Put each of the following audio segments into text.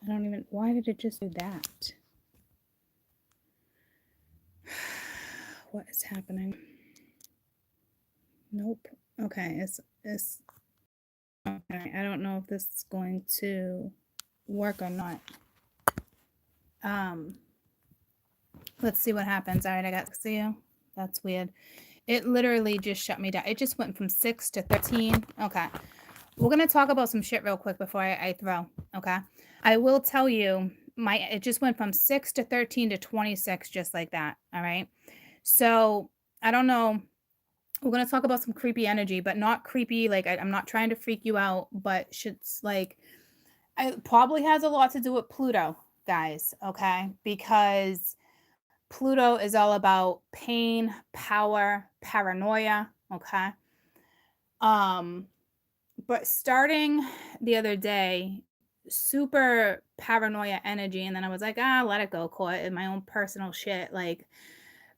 I don't even, why did it just do that? What is happening? Nope. Okay, it's okay. I don't know if this is going to work or not. Um, let's see what happens. All right, I got to see you. That's weird. It literally just shut me down. It just went from 6 to 13. Okay. We're gonna talk about some shit real quick before I throw. Okay. I will tell you, it just went from 6 to 13 to 26, just like that. All right. So I don't know. We're gonna talk about some creepy energy, but not creepy. Like I'm not trying to freak you out, but shit's like it probably has a lot to do with Pluto, guys. Okay, because Pluto is all about pain, power, paranoia. Okay. Um, but starting the other day, super paranoia energy, and then I was like, let it go, caught in my own personal shit. Like,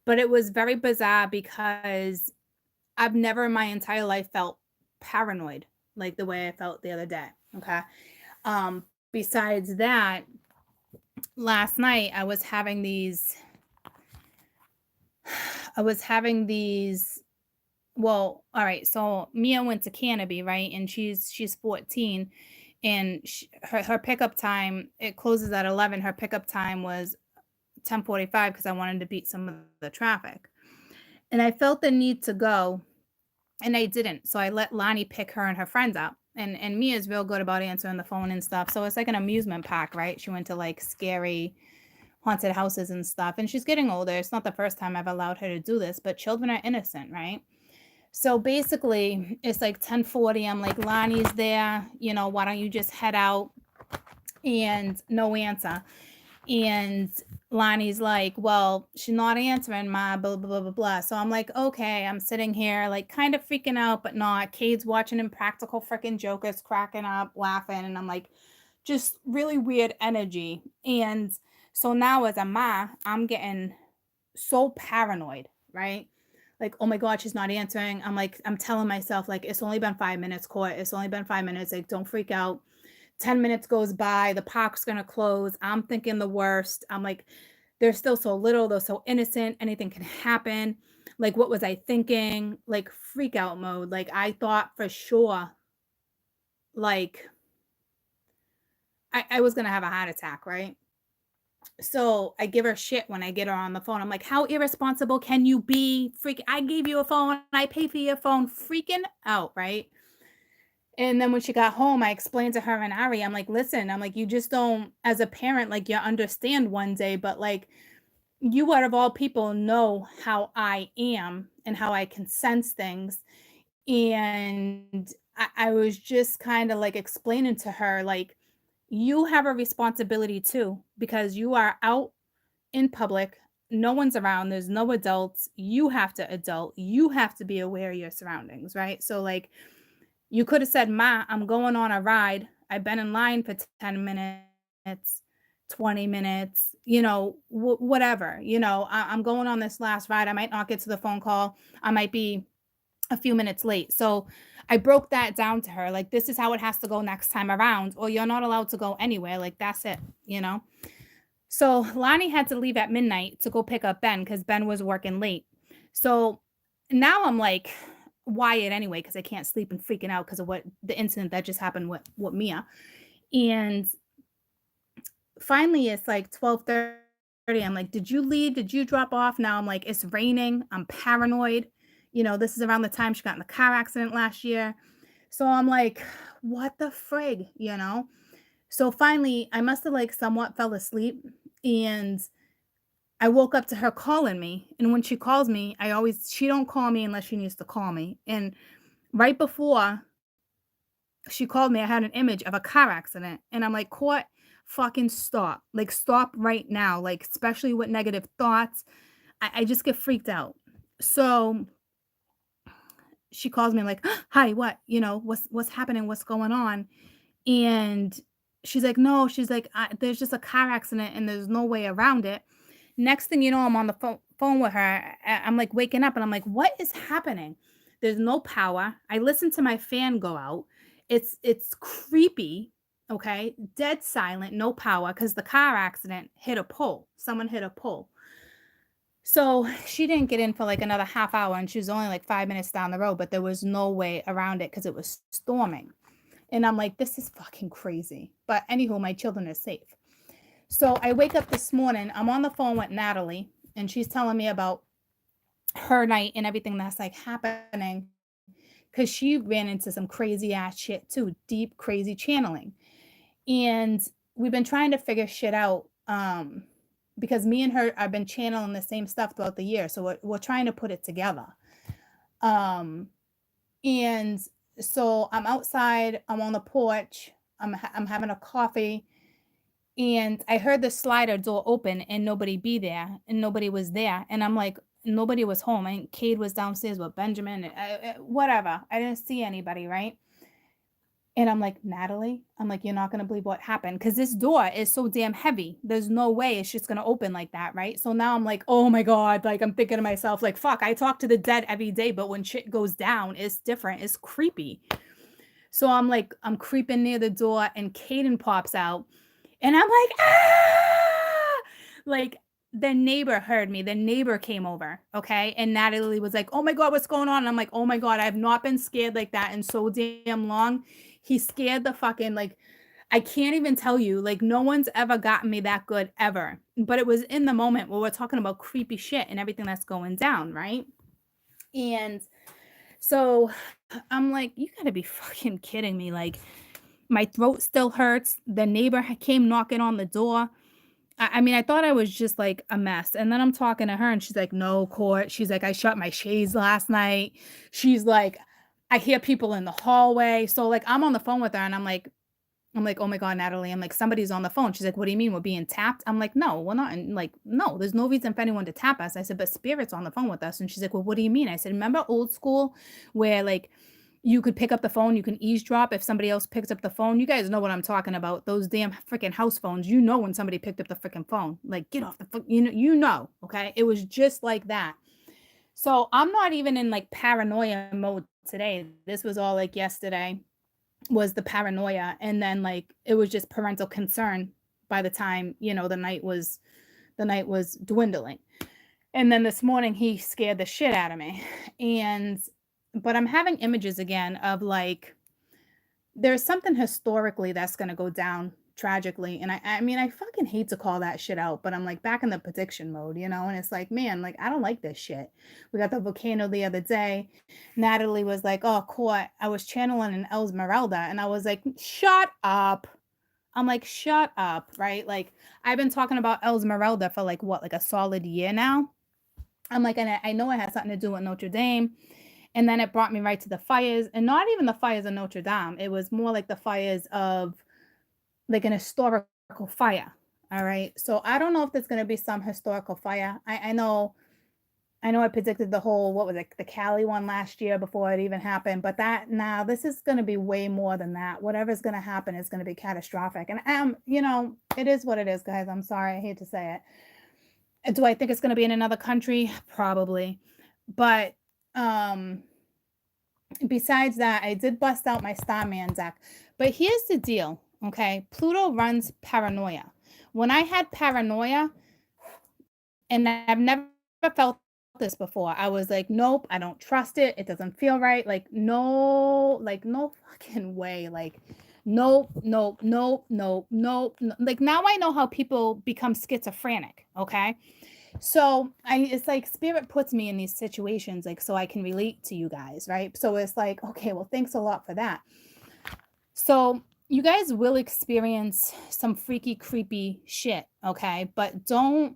but it was very bizarre because I've never in my entire life felt paranoid like the way I felt the other day. Okay. Besides that, last night I was having these well, all right. So Mia went to Canopy, right? And she's 14 and her pickup time it closes at 11. Her pickup time was 10:45 because I wanted to beat some of the traffic. And I felt the need to go and I didn't. So I let Lonnie pick her and her friends up. And Mia's real good about answering the phone and stuff. So it's like an amusement park, right? She went to like scary haunted houses and stuff. And she's getting older. It's not the first time I've allowed her to do this, but children are innocent, right? So basically, it's like 10:40. I'm like, Lonnie's there. Why don't you just head out? And no answer. And Lonnie's like, well, she's not answering, Ma, blah, blah, blah, blah, blah. So I'm like, okay, I'm sitting here, like, kind of freaking out, but not. Cade's watching Impractical Freaking Jokers, cracking up, laughing. And I'm like, just really weird energy. And so now as a Ma, I'm getting so paranoid, right? Like, oh my God, she's not answering. I'm telling myself, like, it's only been 5 minutes, Court. It's only been 5 minutes. Like, don't freak out. 10 minutes goes by, the park's gonna close. I'm thinking the worst. I'm like, they're still so little, they're so innocent, anything can happen. Like, what was I thinking? Like, freak out mode. Like, I thought for sure, like, I was gonna have a heart attack, right? So I give her shit when I get her on the phone. I'm like, how irresponsible can you be? Freak, I gave you a phone, I pay for your phone, freaking out, right? And then when she got home, I explained to her and Ari, I'm like, listen, I'm like, you just don't, as a parent, like, you understand one day, but like, you out of all people know how I am and how I can sense things. And I was just kind of like explaining to her, like, you have a responsibility too, because you are out in public. No one's around. There's no adults. You have to adult. You have to be aware of your surroundings, right? So, like, you could have said, Ma, I'm going on a ride. I've been in line for 10 minutes, 20 minutes, whatever. I'm going on this last ride. I might not get to the phone call. I might be a few minutes late. So I broke that down to her. Like, this is how it has to go next time around, or you're not allowed to go anywhere. Like, that's it. So Lonnie had to leave at midnight to go pick up Ben because Ben was working late. So now I'm like Wyatt anyway because I can't sleep and freaking out because of what the incident that just happened with Mia. And finally, it's like 12:30. I'm like, did you leave? Did you drop off? Now I'm like, it's raining. I'm paranoid. This is around the time she got in the car accident last year. So I'm like, what the frig? So finally, I must have like somewhat fell asleep and I woke up to her calling me. And when she calls me, she don't call me unless she needs to call me. And right before she called me, I had an image of a car accident. And I'm like, Court, fucking stop. Like, stop right now. Like, especially with negative thoughts. I just get freaked out. So she calls me like, hi, what? What's happening? What's going on? And she's like, no, she's like, there's just a car accident and there's no way around it. Next thing you know, I'm on the phone with her. I'm like waking up and I'm like, what is happening? There's no power. I listen to my fan go out. It's creepy. okay? Dead silent, no power because the car accident hit a pole. Someone hit a pole. So she didn't get in for like another half hour and she was only like 5 minutes down the road, but there was no way around it because it was storming. And I'm like, this is fucking crazy. But anywho, my children are safe. So I wake up this morning, I'm on the phone with Natalie, and she's telling me about her night and everything that's like happening because she ran into some crazy ass shit too, deep, crazy channeling. And we've been trying to figure shit out because me and her have been channeling the same stuff throughout the year. So we're trying to put it together. Um, and so I'm outside, I'm on the porch, I'm having a coffee, and I heard the slider door open and nobody be there, and nobody was there. And I'm like, nobody was home. I think Cade was downstairs with Benjamin, whatever. I didn't see anybody, right? And I'm like, Natalie, I'm like, you're not going to believe what happened because this door is so damn heavy. There's no way it's just going to open like that. Right. So now I'm like, oh my God. Like, I'm thinking to myself, like, fuck, I talk to the dead every day, but when shit goes down, it's different. It's creepy. So I'm like, I'm creeping near the door and Caden pops out and I'm like, ah, like, the neighbor heard me. The neighbor came over. Okay. And Natalie was like, oh my God, what's going on? And I'm like, oh my God, I've not been scared like that in so damn long. He scared the fucking, like, I can't even tell you, like, no one's ever gotten me that good ever. But it was in the moment where we're talking about creepy shit and everything that's going down. Right. And so I'm like, you gotta be fucking kidding me. Like, my throat still hurts. The neighbor came knocking on the door. I mean, I thought I was just like a mess. And then I'm talking to her and she's like, no, Court. She's like, I shut my shades last night. She's like, I hear people in the hallway. So like I'm on the phone with her and I'm like, oh my God, Natalie. I'm like, somebody's on the phone. She's like, what do you mean we're being tapped? I'm like, no, we're not. And like, no, there's no reason for anyone to tap us. I said, but spirit's on the phone with us. And she's like, well, what do you mean? I said, remember old school where like you could pick up the phone, you can eavesdrop if somebody else picks up the phone. You guys know what I'm talking about. Those damn freaking house phones. You know when somebody picked up the freaking phone. Like, get off the phone. You know, okay? It was just like that. So I'm not even in like paranoia mode today. This was all like yesterday was the paranoia. And then like it was just parental concern by the time, the night was dwindling. And then this morning he scared the shit out of me. But I'm having images again of like there's something historically that's going to go down tragically. And I mean, I fucking hate to call that shit out, but I'm like back in the prediction mode, and it's like, man, like I don't like this shit. We got the volcano the other day. Natalie was like, oh, Court, I was channeling an Esmeralda. And I was like, shut up. I'm like, shut up. Right. Like I've been talking about Esmeralda for like what, like a solid year now. I'm like, and I know it has something to do with Notre Dame. And then it brought me right to the fires, and not even the fires of Notre Dame. It was more like the fires of like an historical fire. All right. So I don't know if there's going to be some historical fire. I know I predicted the whole, what was it, the Cali one last year before it even happened, but this is going to be way more than that. Whatever's going to happen is going to be catastrophic. And it is what it is, guys. I'm sorry. I hate to say it. Do I think it's going to be in another country? Probably. But besides that, I did bust out my Starman deck. But here's the deal, okay? Pluto runs paranoia. When I had paranoia, and I've never felt this before, I was like, nope, I don't trust it. It doesn't feel right. No fucking way. Like, nope, nope, nope, nope, nope. Like, now I know how people become schizophrenic, okay? So it's like spirit puts me in these situations, like, so I can relate to you guys, right? So it's like, okay, well, thanks a lot for that. So you guys will experience some freaky, creepy shit, okay? But do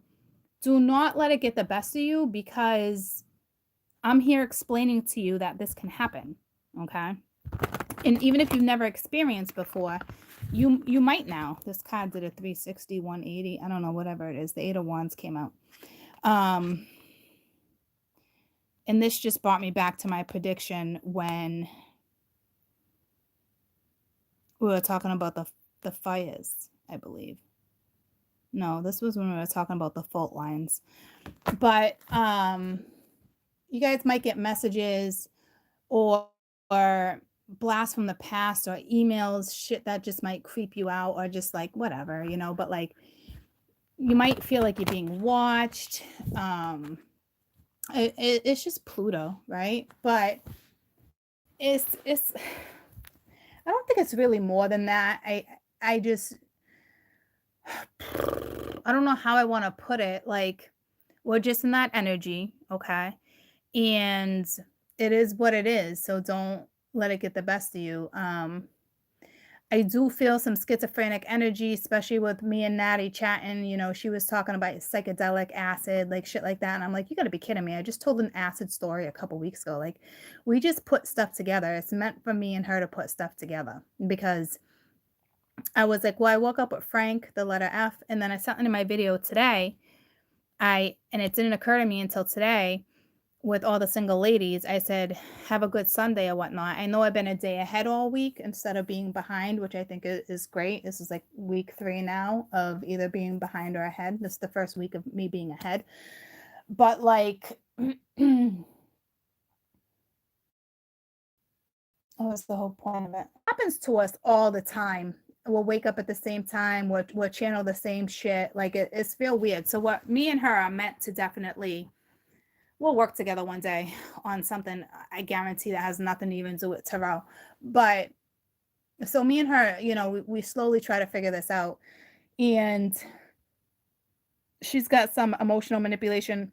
not let it get the best of you, because I'm here explaining to you that this can happen, okay? And even if you've never experienced before, you might now. This card did a 360, 180. I don't know, whatever it is. The 8 of Wands came out. And this just brought me back to my prediction when we were talking about the fires, I believe. No, this was when we were talking about the fault lines. But you guys might get messages or blasts from the past or emails, shit that just might creep you out or just like whatever, but like you might feel like you're being watched. It's just Pluto, right? But it's I don't think it's really more than that. I just I don't know how I want to put it. Like we're just in that energy, okay? And it is what it is. So don't let it get the best of you. I do feel some schizophrenic energy, especially with me and Natty chatting. She was talking about psychedelic acid, like shit like that. And I'm like, you gotta be kidding me. I just told an acid story a couple weeks ago. Like, we just put stuff together. It's meant for me and her to put stuff together because I was like, well, I woke up with Frank, the letter F, and then I sent in my video today. And it didn't occur to me until today with all the single ladies. I said, have a good Sunday or whatnot. I know I've been a day ahead all week instead of being behind, which I think is great. This is like week 3 now of either being behind or ahead. This is the first week of me being ahead. But like, what's the whole point of it? It happens to us all the time. We'll wake up at the same time. We'll channel the same shit. Like it's feel weird. So what me and her are meant to definitely we'll work together one day on something I guarantee that has nothing to even do with tarot. But so me and her, we slowly try to figure this out. And she's got some emotional manipulation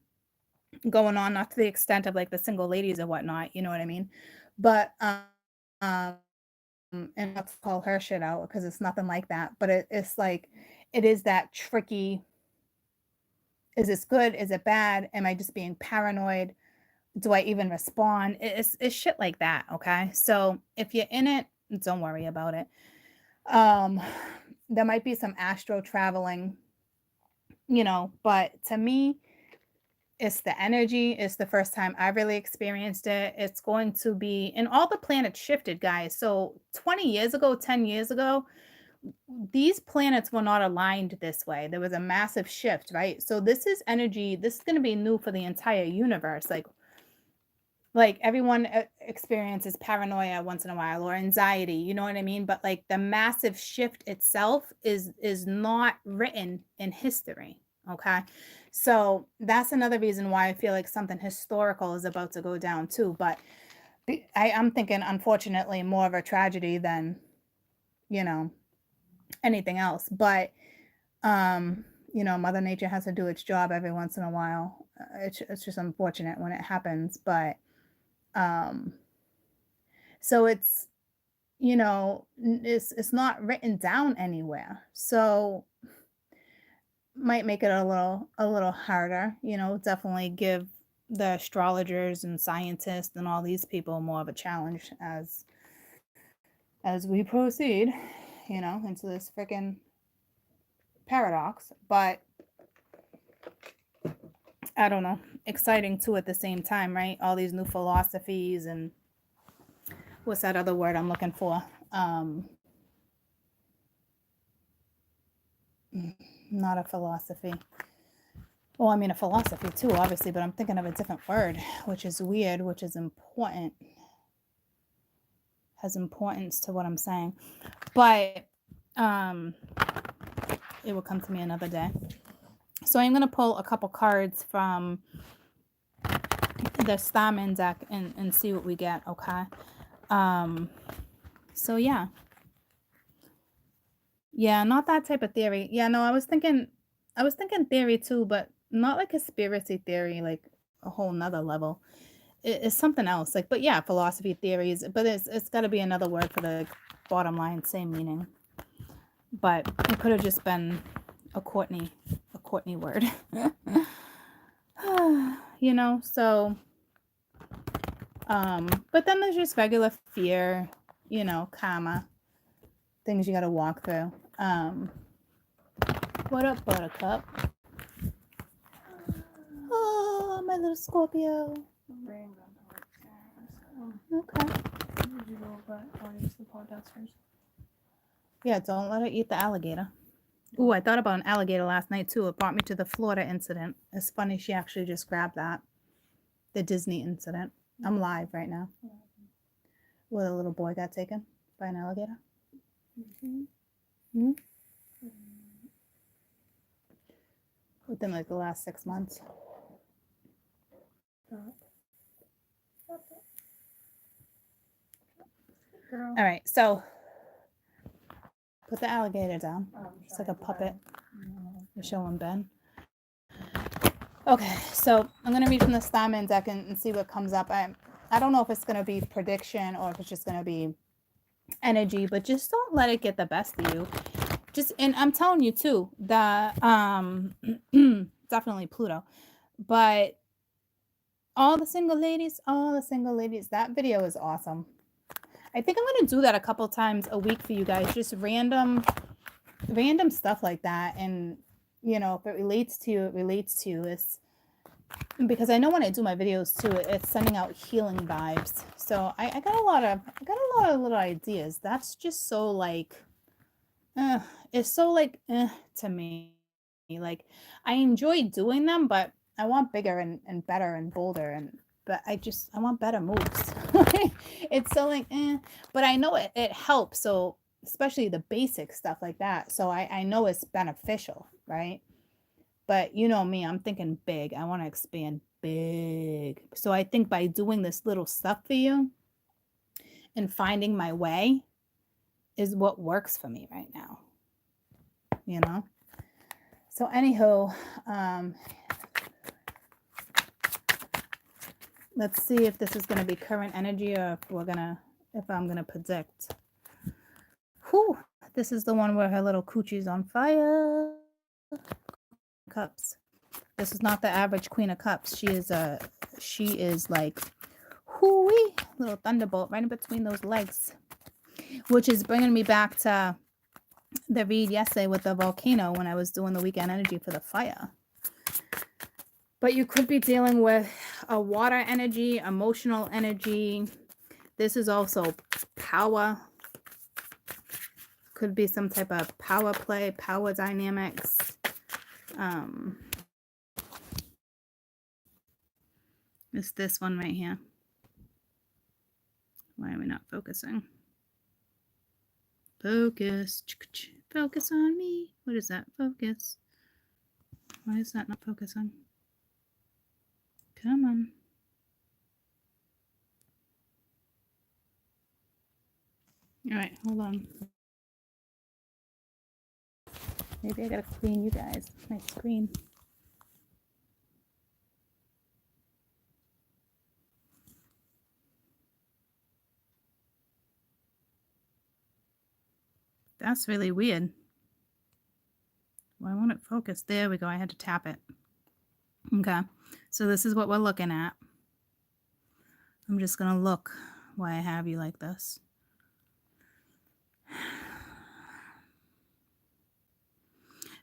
going on, not to the extent of like the single ladies or whatnot, you know what I mean? But um and not to call her shit out because it's nothing like that. But it's like it is that tricky. Is this good? Is it bad? Am I just being paranoid? Do I even respond? It's shit like that, okay? So if you're in it, don't worry about it. Um, there might be some astro traveling, but to me, it's the energy. It's the first time I really experienced it. It's going to be, and all the planets shifted, guys. So 20 years ago, 10 years ago, these planets were not aligned this way. There was a massive shift, right? So this is energy. This is going to be new for the entire universe. Like everyone experiences paranoia once in a while or anxiety, you know what I mean? But like the massive shift itself is not written in history, okay? So that's another reason why I feel like something historical is about to go down too. But I'm thinking, unfortunately, more of a tragedy than, you know, anything else. But Mother Nature has to do its job every once in a while. It's just unfortunate when it happens, but um so it's not written down anywhere, so might make it a little harder. Definitely give the astrologers and scientists and all these people more of a challenge as we proceed into this freaking paradox. But I don't know, exciting too at the same time, right? All these new philosophies and what's that other word I'm looking for? Not a philosophy. Well, I mean a philosophy too, obviously, but I'm thinking of a different word, which is weird, which is important. Has importance to what I'm saying. But it will come to me another day. So I'm going to pull a couple cards from the Starman deck and see what we get, okay? So yeah. Yeah, not that type of theory. Yeah, no, I was thinking theory too, but not like conspiracy theory, like a whole nother level. It's something else. Like, but yeah, philosophy theories, but it's got to be another word for the bottom line, same meaning. But it could have just been a Courtney word. So but then there's just regular fear, karma, things you got to walk through. What up, Buttercup? Oh, my little Scorpio. Okay. Yeah, don't let her eat the alligator. Ooh, I thought about an alligator last night too. It brought me to the Florida incident. It's funny she actually just grabbed that. The Disney incident. I'm live right now. where the little boy got taken by an alligator? Mm-hmm. Hmm? Within like the last 6 months. Stop it. Girl. All right, so put the alligator down. Oh, I'm It's like a trying to puppet. learn. You're showing Ben. Okay, so I'm gonna read from the Starman deck and see what comes up. I don't know if it's gonna be prediction or if it's just gonna be energy, but just don't let it get the best of you. Just, and I'm telling you too, the definitely Pluto, but all the single ladies, that video is awesome. I think I'm gonna do that a couple times a week for you guys, just random stuff like that. And you know, if it relates to you, it relates to you. It's because I know when I do my videos too, it's sending out healing vibes. So I got a lot of little ideas. That's just so like it's so like to me. Like I enjoy doing them, but I want bigger and better and bolder, and but I want better moves. It's so like but I know it helps. So especially the basic stuff like that. So I know it's beneficial, right? But you know me, I'm thinking big. I want to expand big. So I think by doing this little stuff for you and finding my way is what works for me right now. You know? So anywho, let's see if this is going to be current energy or if I'm going to predict. Whew, this is the one where her little coochie's on fire. Cups. This is not the average Queen of Cups. She is like, whoo-wee, little thunderbolt right in between those legs, which is bringing me back to the read yesterday with the volcano when I was doing the weekend energy for the fire. But you could be dealing with a water energy, emotional energy. This is also power. Could be some type of power play, power dynamics. It's this one right here. Why are we not focusing? Focus. Focus on me. What is that? Focus. Why is that not focusing? Come on. All right, hold on. Maybe I gotta clean you guys. My screen. That's really weird. Why won't it focus? There we go. I had to tap it. Okay. So this is what we're looking at. I'm just going to look why I have you like this.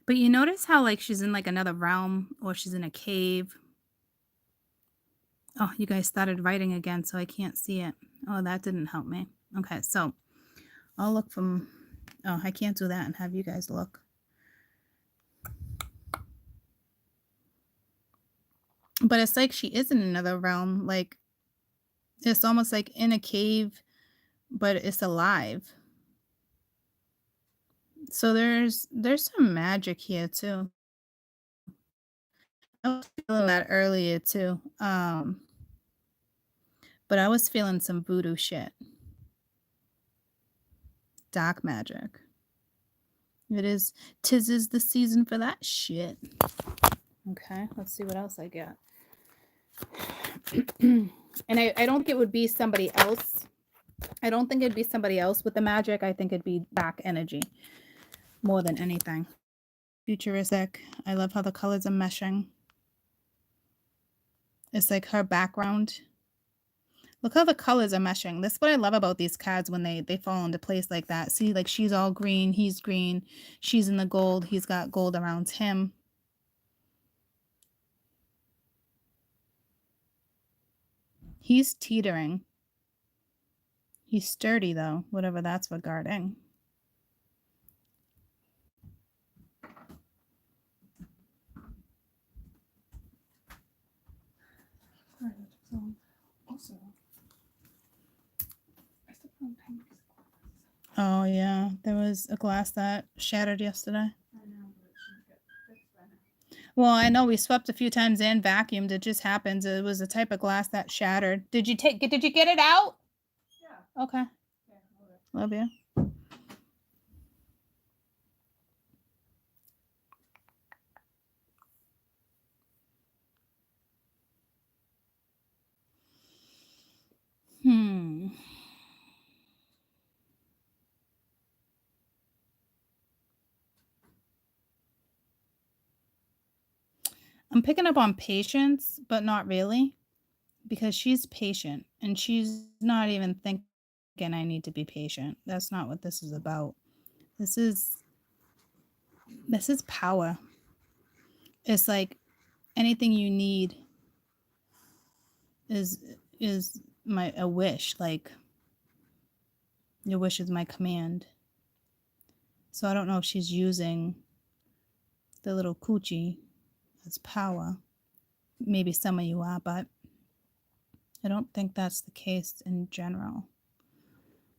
But you notice how like she's in like another realm or she's in a cave. Oh, you guys started writing again, so I can't see it. Oh, that didn't help me. Okay, so I'll look from... Oh, I can't do that and have you guys look. But it's like she is in another realm. Like, it's almost like in a cave, but it's alive. So there's some magic here too. I was feeling that earlier too. But I was feeling some voodoo shit. Dark magic. It is, 'tis is the season for that shit. Okay, let's see what else I get. And I don't think it would be somebody else. I don't think it'd be somebody else with the magic. I think it'd be back energy more than anything. Futuristic. I love how the colors are meshing. It's like her background. Look how the colors are meshing. That's what I love about these cards when they fall into place like that. See, like she's all green, he's green, she's in the gold, he's got gold around him. He's teetering. He's sturdy though, whatever that's regarding. Also, I still Oh yeah, there was a glass that shattered yesterday. Well, I know we swept a few times and vacuumed. It just happens. It was the type of glass that shattered. Did you get it out? Yeah. Okay. Yeah, love you. I'm picking up on patience, but not really, because she's patient and she's not even thinking I need to be patient. That's not what this is about. This is power. It's like anything you need is a wish. Like your wish is my command. So I don't know if she's using the little coochie as power. Maybe some of you are, but I don't think that's the case in general.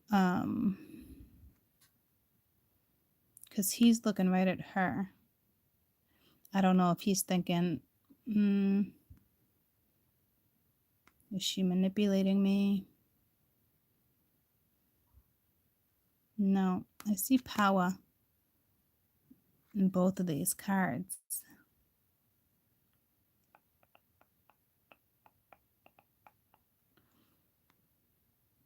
Because he's looking right at her. I don't know if he's thinking, is she manipulating me? No, I see power in both of these cards.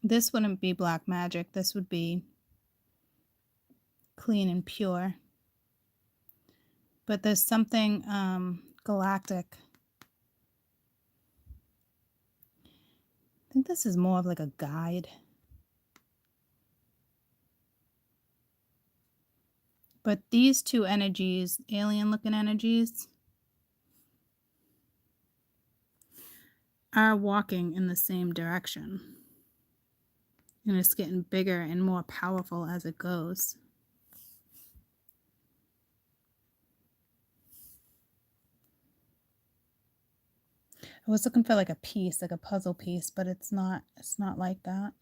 This wouldn't be black magic. This would be clean and pure. But there's something galactic. I think this is more of like a guide. But these two energies, alien-looking energies, are walking in the same direction. And it's getting bigger and more powerful as it goes. I was looking for like a piece, like a puzzle piece, but it's not like that.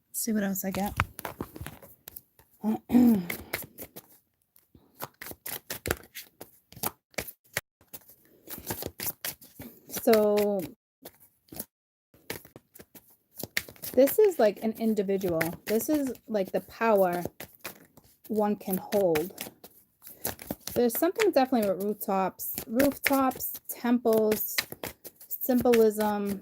Let's see what else I get. So this is like an individual. This is like the power one can hold. There's something definitely with rooftops, temples, symbolism.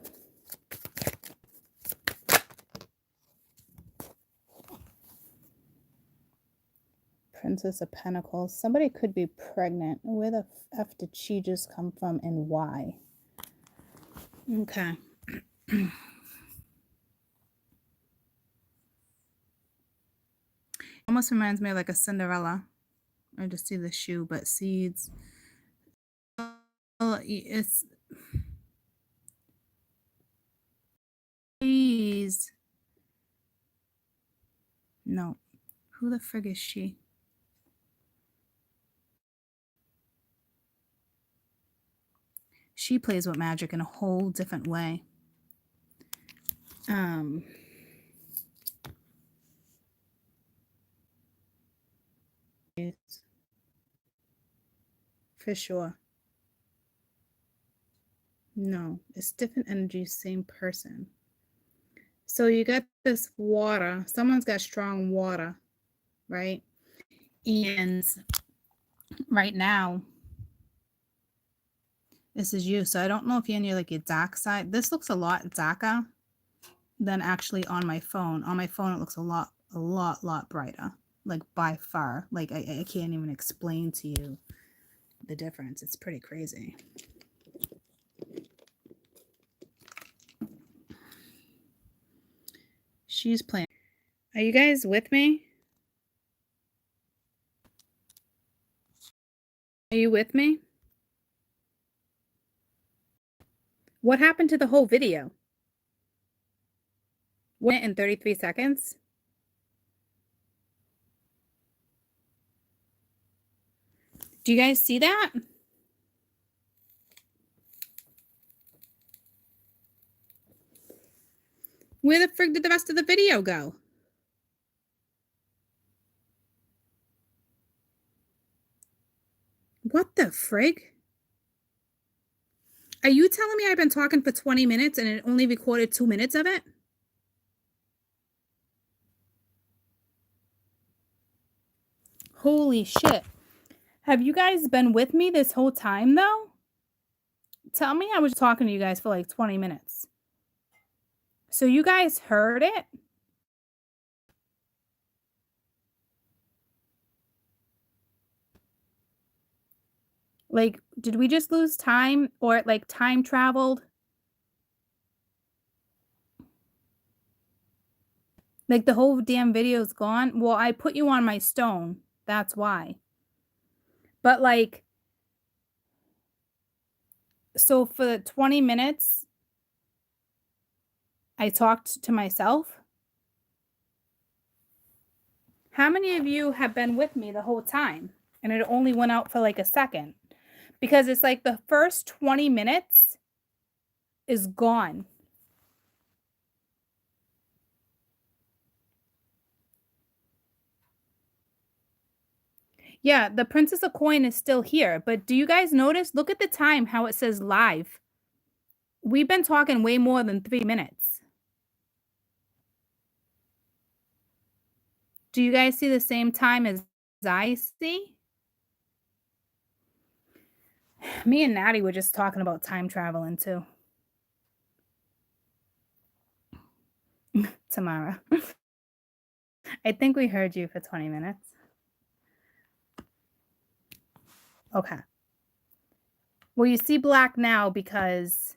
Princess of Pentacles. Somebody could be pregnant. Where the F did she just come from and why? Okay. Almost reminds me of like a Cinderella. I just see the shoe, but seeds. It's please. No. Who the frig is she? She plays with magic in a whole different way. For sure. No, it's different energies, same person. So you got this water. Someone's got strong water, right? And right now, this is you. So I don't know if you're in your like your dark side. This looks a lot darker than actually on my phone. On my phone, it looks a lot brighter. Like by far. Like I can't even explain to you the difference. It's pretty crazy. She's playing. Are you guys with me? Are you with me? What happened to the whole video? 1 minute and 33 seconds? Do you guys see that? Where the frig did the rest of the video go? What the frig? Are you telling me I've been talking for 20 minutes and it only recorded 2 minutes of it? Holy shit. Have you guys been with me this whole time, though? Tell me I was talking to you guys for like 20 minutes. So you guys heard it? Like, did we just lose time or like time traveled? Like the whole damn video's gone? Well, I put you on my stone. That's why. But like, so for the 20 minutes, I talked to myself. How many of you have been with me the whole time? And it only went out for like a second. Because it's like the first 20 minutes is gone. Yeah, the Princess of Coin is still here. But do you guys notice? Look at the time, how it says live. We've been talking way more than 3 minutes. Do you guys see the same time as I see? Me and Natty were just talking about time traveling too. Tamara. I think we heard you for 20 minutes. Okay. Well, you see black now because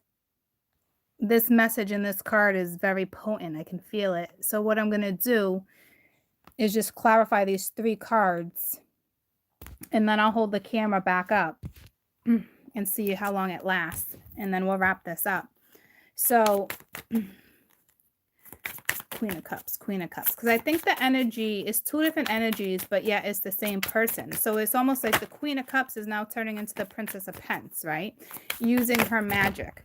this message in this card is very potent. I can feel it. So what I'm going to do is just clarify these 3 cards, and then I'll hold the camera back up and see how long it lasts, and then we'll wrap this up. So Queen of Cups, because I think the energy is 2 different energies, but yeah, it's the same person. So it's almost like the Queen of Cups is now turning into the Princess of Pence, right? Using her magic.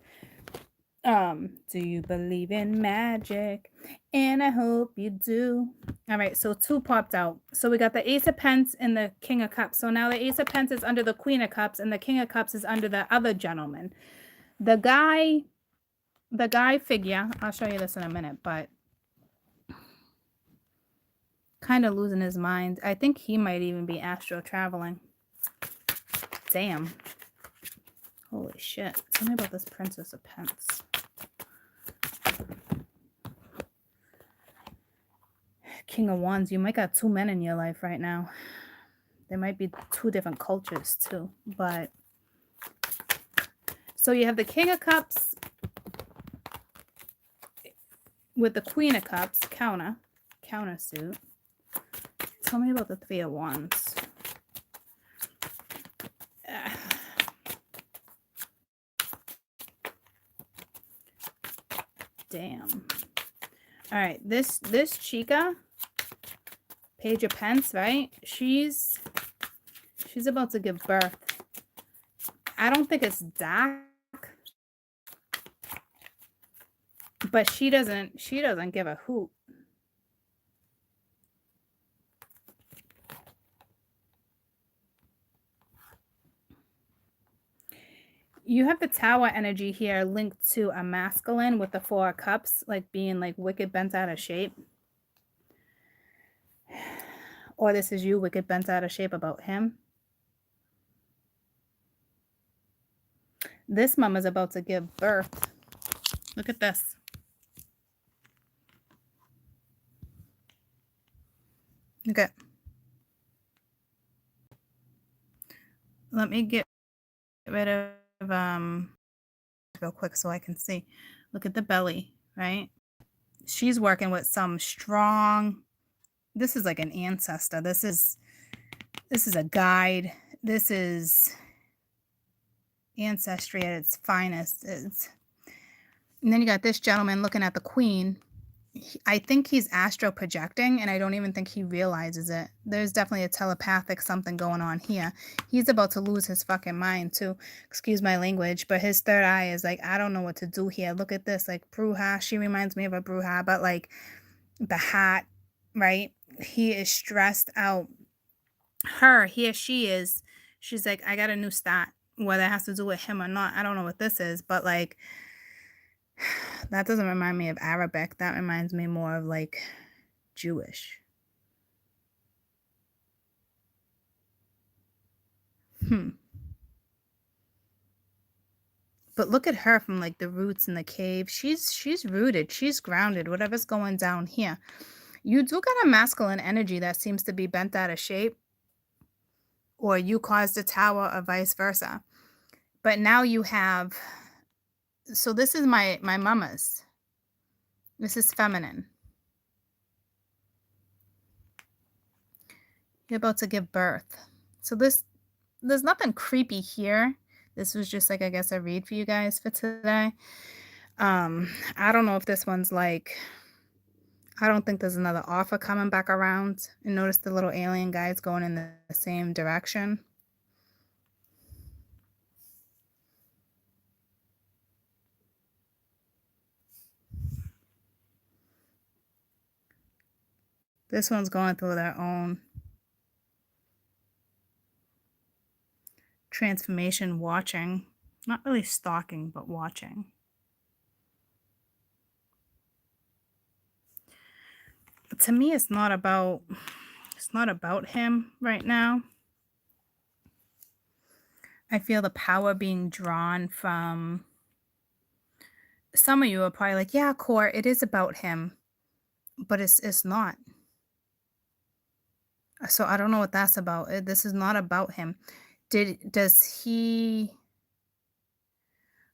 Do you believe in magic? And I hope you do. All right, so 2 popped out. So we got the Ace of Pence and the King of Cups. So now the Ace of Pence is under the Queen of Cups and the King of Cups is under the other gentleman. The guy figure, I'll show you this in a minute, but kind of losing his mind. I think he might even be astral traveling. Damn. Holy shit. Tell me about this Princess of Pence. King of Wands, you might got 2 men in your life right now. There might be 2 different cultures too, but so you have the King of Cups with the Queen of Cups, countersuit. Tell me about the 3 of Wands. Damn. All right, this chica, Page of Pence, right? She's about to give birth. I don't think it's dark, but she doesn't give a hoot. You have the Tower energy here linked to a masculine with the 4 of Cups, like being like wicked bent out of shape. Or this is you, wicked bent out of shape about him. This mama's about to give birth. Look at this. Okay. Let me get rid of real quick so I can see. Look at the belly, right? She's working with some strong, this is like an ancestor. This is a guide. This is ancestry at its finest. And then you got this gentleman looking at the queen, I think he's astral projecting, and I don't even think he realizes it. There's definitely a telepathic something going on here. He's about to lose his fucking mind too. Excuse my language, but his third eye is like, I don't know what to do here. Look at this, like Bruja. She reminds me of a Bruja, but like the hat, right? He is stressed out. He or she is. She's like, I got a new stat. Whether it has to do with him or not, I don't know what this is, but like that doesn't remind me of Arabic. That reminds me more of like Jewish. Hmm. But look at her from like the roots in the cave. She's rooted. She's grounded. Whatever's going down here. You do got a masculine energy that seems to be bent out of shape, or you caused a tower or vice versa. But now you have, so this is my mama's. This is feminine. You're about to give birth. So there's nothing creepy here. This was just like, I guess, a read for you guys for today. I don't know if this one's like, I don't think there's another offer coming back around. And notice the little alien guys going in the same direction. This one's going through their own transformation, watching. Not really stalking, but watching. But to me, it's not about him right now. I feel the power being drawn from some of you are probably like, yeah, Core, it is about him, but it's not. So I don't know what that's about. This is not about him. Does he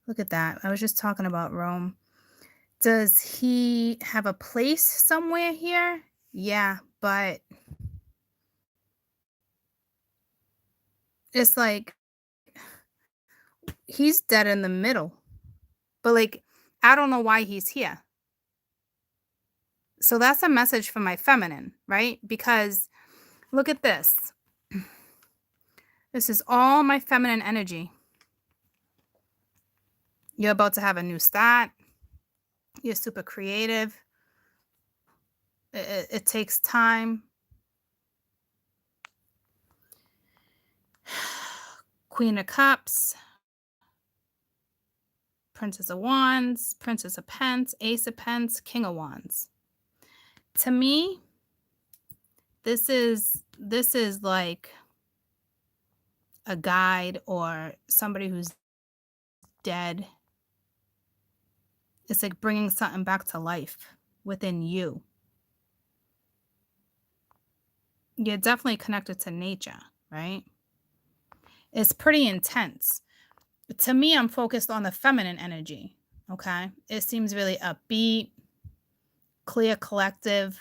look at that? I was just talking about Rome. Does he have a place somewhere here? Yeah, but it's like he's dead in the middle. But like, I don't know why he's here. So that's a message for my feminine, right? Because look at this. This is all my feminine energy. You're about to have a new start. You're super creative. It takes time. Queen of Cups. Princess of Wands. Princess of Pence. Ace of Pence. King of Wands. To me, this is like a guide or somebody who's dead. It's like bringing something back to life within you. You're definitely connected to nature, right? It's pretty intense. To me, I'm focused on the feminine energy, okay? It seems really upbeat, clear, collective.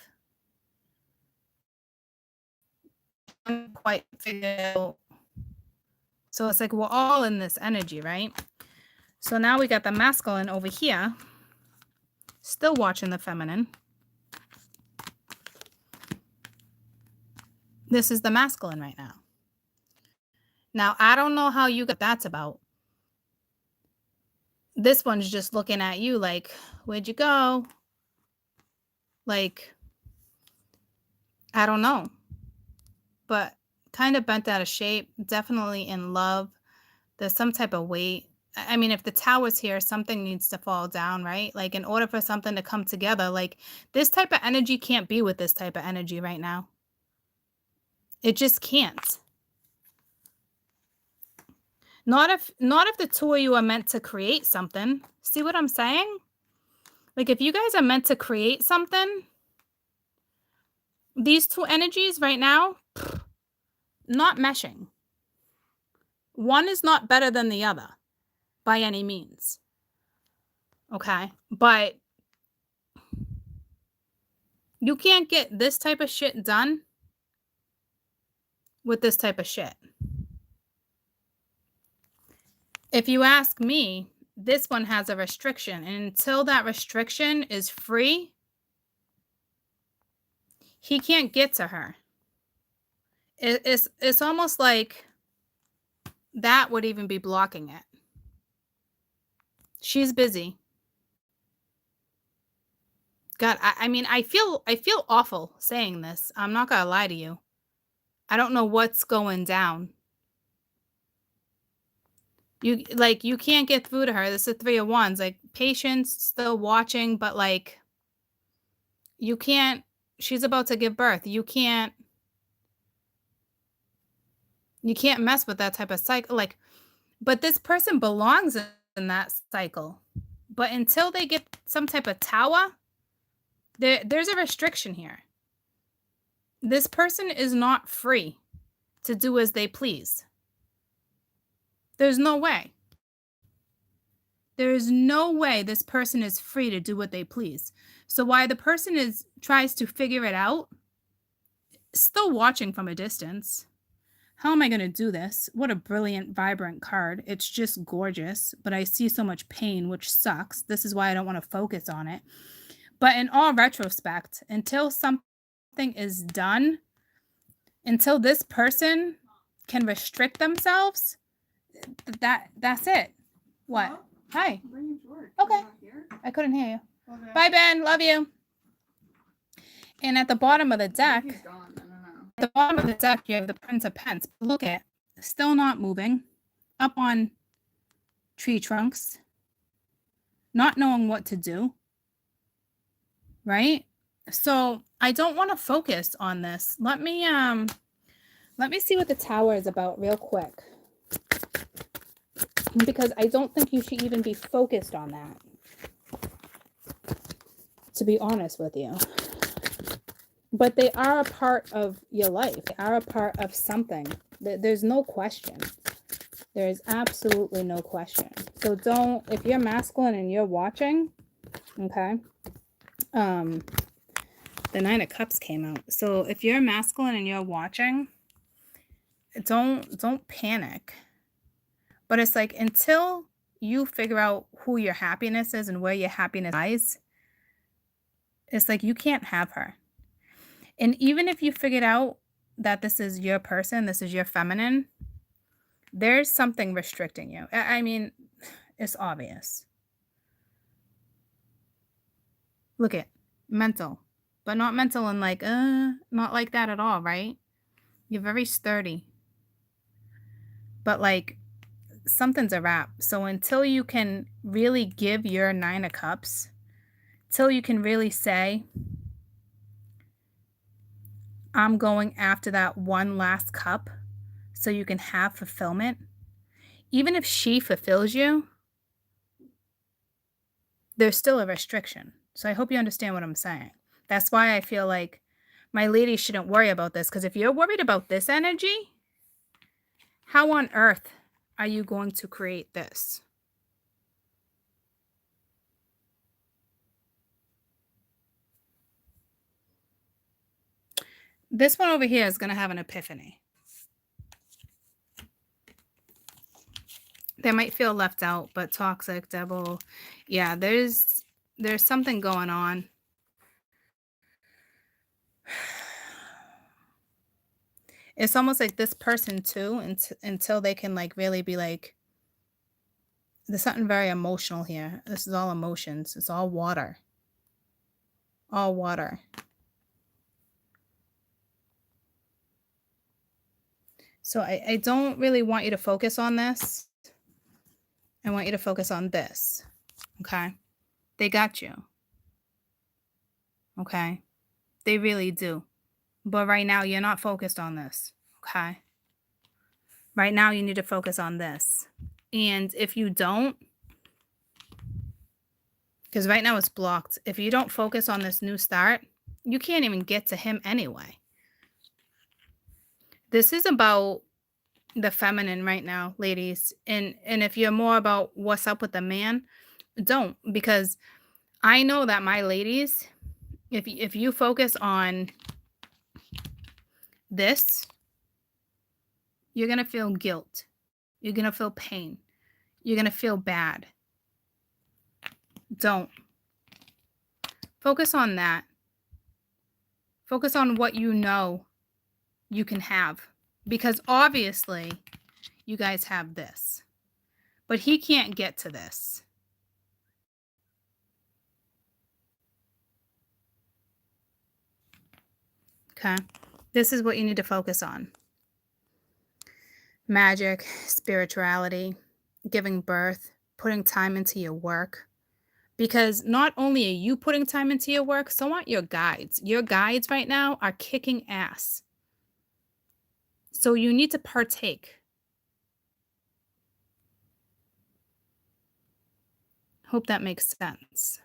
I can't quite figure out. So it's like we're all in this energy, right? So now we got the masculine over here, still watching the feminine. This is the masculine right now. Now, I don't know how you got that's about. This one's just looking at you like, where'd you go? Like, I don't know. But kind of bent out of shape, definitely in love. There's some type of weight. I mean, if the tower's here, something needs to fall down, right? Like, in order for something to come together, like, this type of energy can't be with this type of energy right now. It just can't. Not if the two of you are meant to create something. See what I'm saying? Like, if you guys are meant to create something, these two energies right now, not meshing. One is not better than the other by any means. Okay? But you can't get this type of shit done with this type of shit. If you ask me, this one has a restriction. And until that restriction is free, He can't get to her. It's almost like that would even be blocking it. She's busy. God, I mean, I feel awful saying this. I'm not gonna lie to you. I don't know what's going down. You can't get through to her. This is 3 of Wands. Like, patience, still watching, but like you can't. She's about to give birth. You can't mess with that type of cycle. Like, but this person belongs in that cycle. But until they get some type of tower, there's a restriction here. This person is not free to do as they please. There's no way. There is no way this person is free to do what they please. So while the person tries to figure it out, still watching from a distance. How am I going to do this? What a brilliant, vibrant card. It's just gorgeous, but I see so much pain, which sucks. This is why I don't want to focus on it. But in all retrospect, until something is done, until this person can restrict themselves, that's it. What? Hello? Hi. I'm bringing George. Okay. You're not here? I couldn't hear you. Okay. Bye, Ben. Love you. And at the bottom of the I think deck, he's gone. I don't know. at the bottom of the deck, you have the Prince of Pence. Look at, still not moving, up on tree trunks, not knowing what to do, right? So I don't want to focus on this. Let me see what the Tower is about real quick, because I don't think you should even be focused on that, to be honest with you. But they are a part of your life. They are a part of something. There's no question. There is absolutely no question. So don't, if you're masculine and you're watching, okay, the Nine of Cups came out. So if you're masculine and you're watching, don't panic. But it's like, until you figure out who your happiness is and where your happiness lies, it's like you can't have her. And even if you figured out that this is your person, this is your feminine, there's something restricting you. I mean, it's obvious. Look at mental, but not mental and like, not like that at all, right? You're very sturdy. But like, something's a wrap. So until you can really give your Nine of Cups, till you can really say, I'm going after that one last cup so you can have fulfillment. Even if she fulfills you, there's still a restriction. So I hope you understand what I'm saying. That's why I feel like my ladies shouldn't worry about this, because if you're worried about this energy, how on earth are you going to create this? This one over here is going to have an epiphany. They might feel left out, but toxic, devil. Yeah, there's something going on. It's almost like this person too, until they can like really be like, there's something very emotional here. This is all emotions. It's all water. All water. So I don't really want you to focus on this. I want you to focus on this. Okay? They got you. Okay? They really do. But right now, you're not focused on this. Okay? Right now, you need to focus on this. And if you don't, because right now it's blocked. If you don't focus on this new start, you can't even get to him anyway. This is about the feminine right now, ladies. And if you're more about what's up with the man, don't. Because I know that my ladies, if you focus on this, you're going to feel guilt. You're going to feel pain. You're going to feel bad. Don't. Focus on that. Focus on what you know you can have. Because obviously, you guys have this. But he can't get to this. Okay? This is what you need to focus on. Magic, spirituality, giving birth, putting time into your work. Because not only are you putting time into your work, so aren't your guides. Your guides right now are kicking ass. So you need to partake. Hope that makes sense.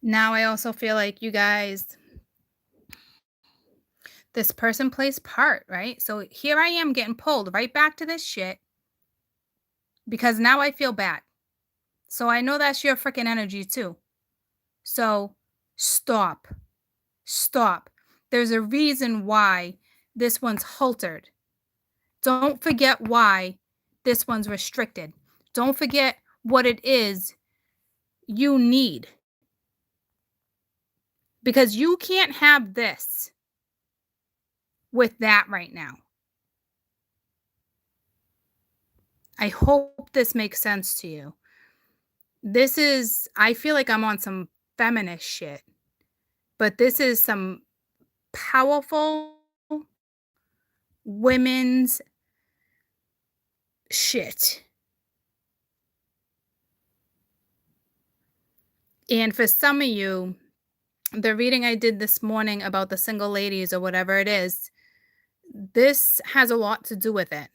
Now I also feel like you guys, this person plays part, right? So here I am getting pulled right back to this shit because now I feel bad. So I know that's your freaking energy too. So stop. Stop. There's a reason why this one's haltered. Don't forget why this one's restricted. Don't forget what it is you need. Because you can't have this with that right now. I hope this makes sense to you. This is, I feel like I'm on some feminist shit, but this is some powerful women's shit. And for some of you, the reading I did this morning about the single ladies or whatever it is, this has a lot to do with it.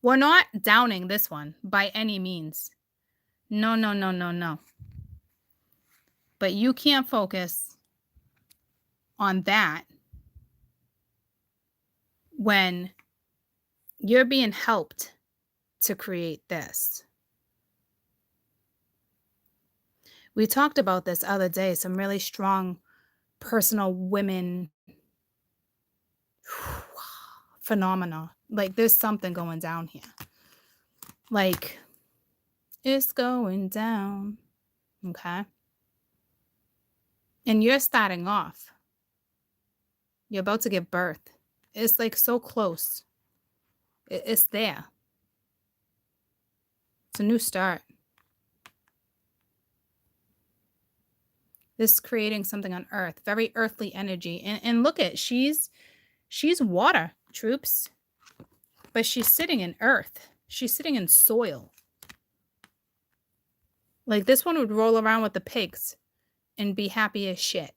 We're not downing this one by any means. No, no, no, no, no. But you can't focus on that when you're being helped to create this. We talked about this other day, some really strong personal women phenomena. Like there's something going down here. Like it's going down. Okay. And you're starting off. You're about to give birth. It's like so close. It's there. It's a new start. This is creating something on earth, very earthly energy. And look at, she's water, troops. But she's sitting in earth. She's sitting in soil. Like this one would roll around with the pigs and be happy as shit.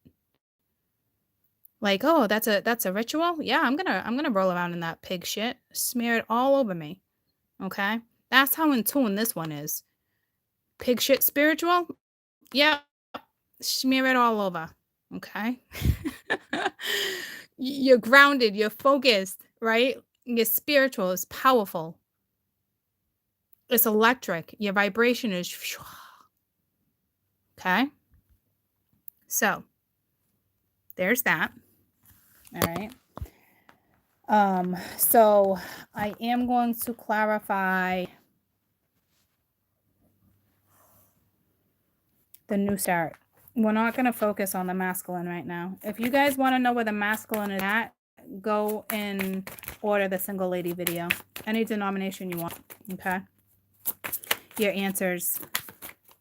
Like, oh, that's a ritual? Yeah, I'm gonna roll around in that pig shit. Smear it all over me. Okay? That's how in tune this one is. Pig shit spiritual? Yeah. Smear it all over. Okay? You're grounded, you're focused, right? Your spiritual is powerful. It's electric. Your vibration is okay. So there's that. All right. So I am going to clarify the new start. We're not going to focus on the masculine right now. If you guys want to know where the masculine is at, go and order the single lady video. Any denomination you want. Okay. Your answers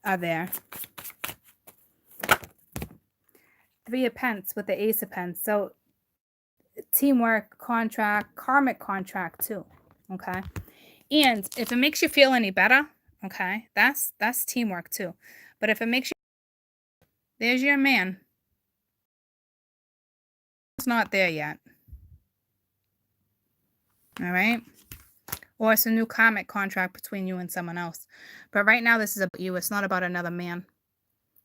are there. Three of Pence with the Ace of Pence. So teamwork, contract, karmic contract too. Okay. And if it makes you feel any better, okay, that's teamwork too. But if it makes you, there's your man. It's not there yet. All right. Or it's a new karmic contract between you and someone else. But right now, this is about you. It's not about another man.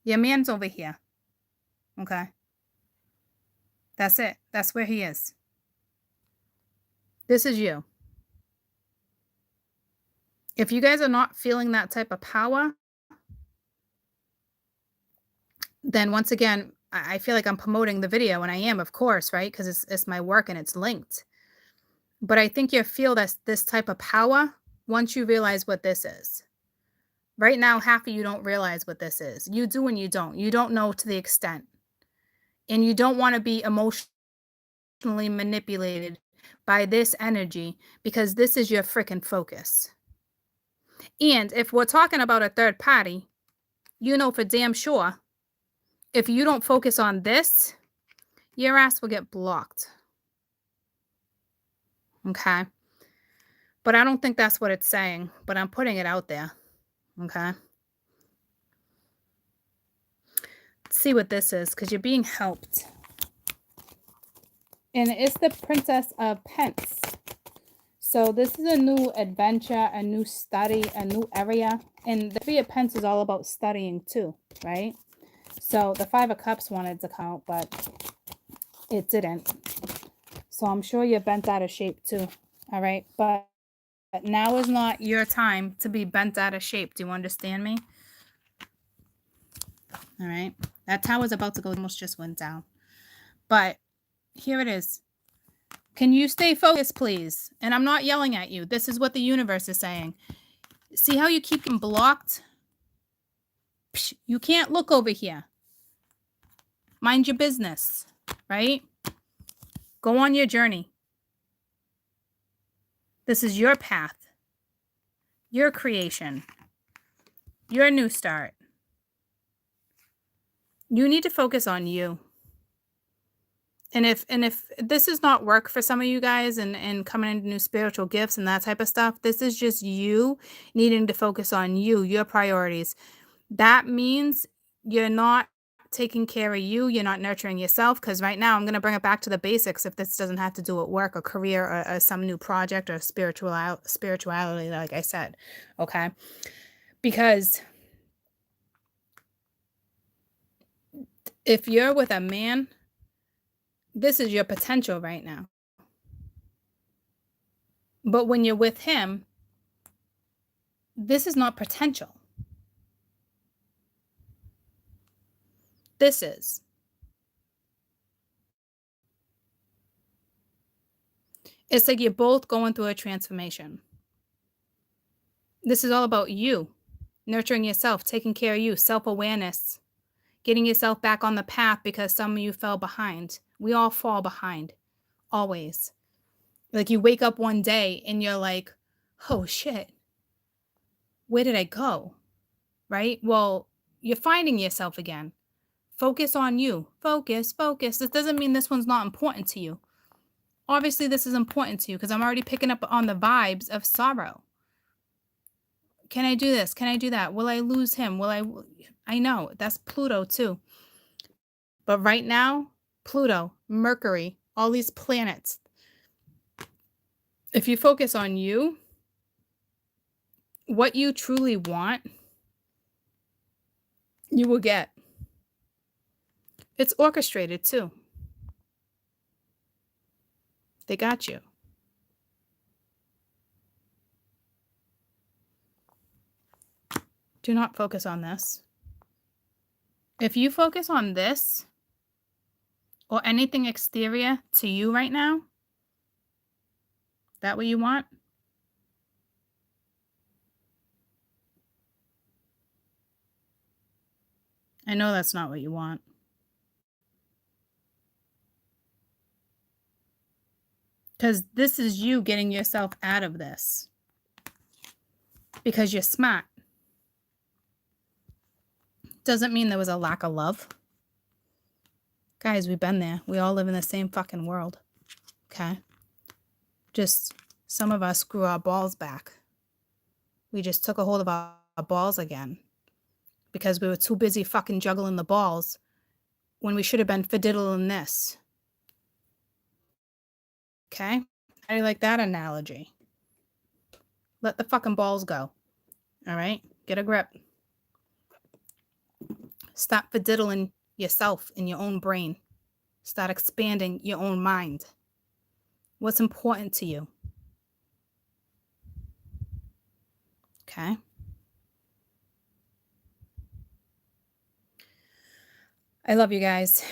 Your man's over here. Okay. That's it. That's where he is. This is you. If you guys are not feeling that type of power, then once again, I feel like I'm promoting the video, and I am, of course, right? Because it's my work and it's linked. But I think you'll feel this type of power once you realize what this is. Right now, half of you don't realize what this is. You do and you don't. You don't know to the extent. And you don't want to be emotionally manipulated by this energy because this is your freaking focus. And if we're talking about a third party, you know for damn sure, if you don't focus on this, your ass will get blocked. Okay? But I don't think that's what it's saying, but I'm putting it out there. Okay? Let's see what this is, because you're being helped. And it's the Princess of Pence. So this is a new adventure, a new study, a new area. And the Three of Pence is all about studying too, right? So the Five of Cups wanted to count, but it didn't. So I'm sure you're bent out of shape too. All right. But now is not your time to be bent out of shape. Do you understand me? All right. That tower's about to go, almost just went down. But here it is. Can you stay focused, please? And I'm not yelling at you. This is what the universe is saying. See how you keep them blocked? Psh, you can't look over here. Mind your business, right? Go on your journey. This is your path, your creation, your new start. You need to focus on you. And if this is not work for some of you guys and coming into new spiritual gifts and that type of stuff, this is just you needing to focus on you, your priorities. That means you're not taking care of you, you're not nurturing yourself, because right now I'm going to bring it back to the basics if this doesn't have to do with work or career or some new project or spirituality, like I said, okay? Because if you're with a man, this is your potential right now. But when you're with him, this is not potential. This is. It's like you're both going through a transformation. This is all about you, nurturing yourself, taking care of you, self-awareness, getting yourself back on the path because some of you fell behind. We all fall behind, always. Like you wake up one day and you're like, oh shit, where did I go? Right? Well, you're finding yourself again. Focus on you. Focus, focus. This doesn't mean this one's not important to you. Obviously, this is important to you because I'm already picking up on the vibes of sorrow. Can I do this? Can I do that? Will I lose him? I know that's Pluto too. But right now, Pluto, Mercury, all these planets, if you focus on you, what you truly want, you will get. It's orchestrated too. They got you. Do not focus on this. If you focus on this or anything exterior to you right now, that what you want? I know that's not what you want. Because this is you getting yourself out of this. Because you're smart. Doesn't mean there was a lack of love. Guys, we've been there. We all live in the same fucking world. Okay? Just some of us grew our balls back. We just took a hold of our balls again. Because we were too busy fucking juggling the balls when we should have been fiddling this. Okay? How do you like that analogy? Let the fucking balls go. All right? Get a grip. Stop fiddling yourself in your own brain. Start expanding your own mind. What's important to you? Okay? I love you guys.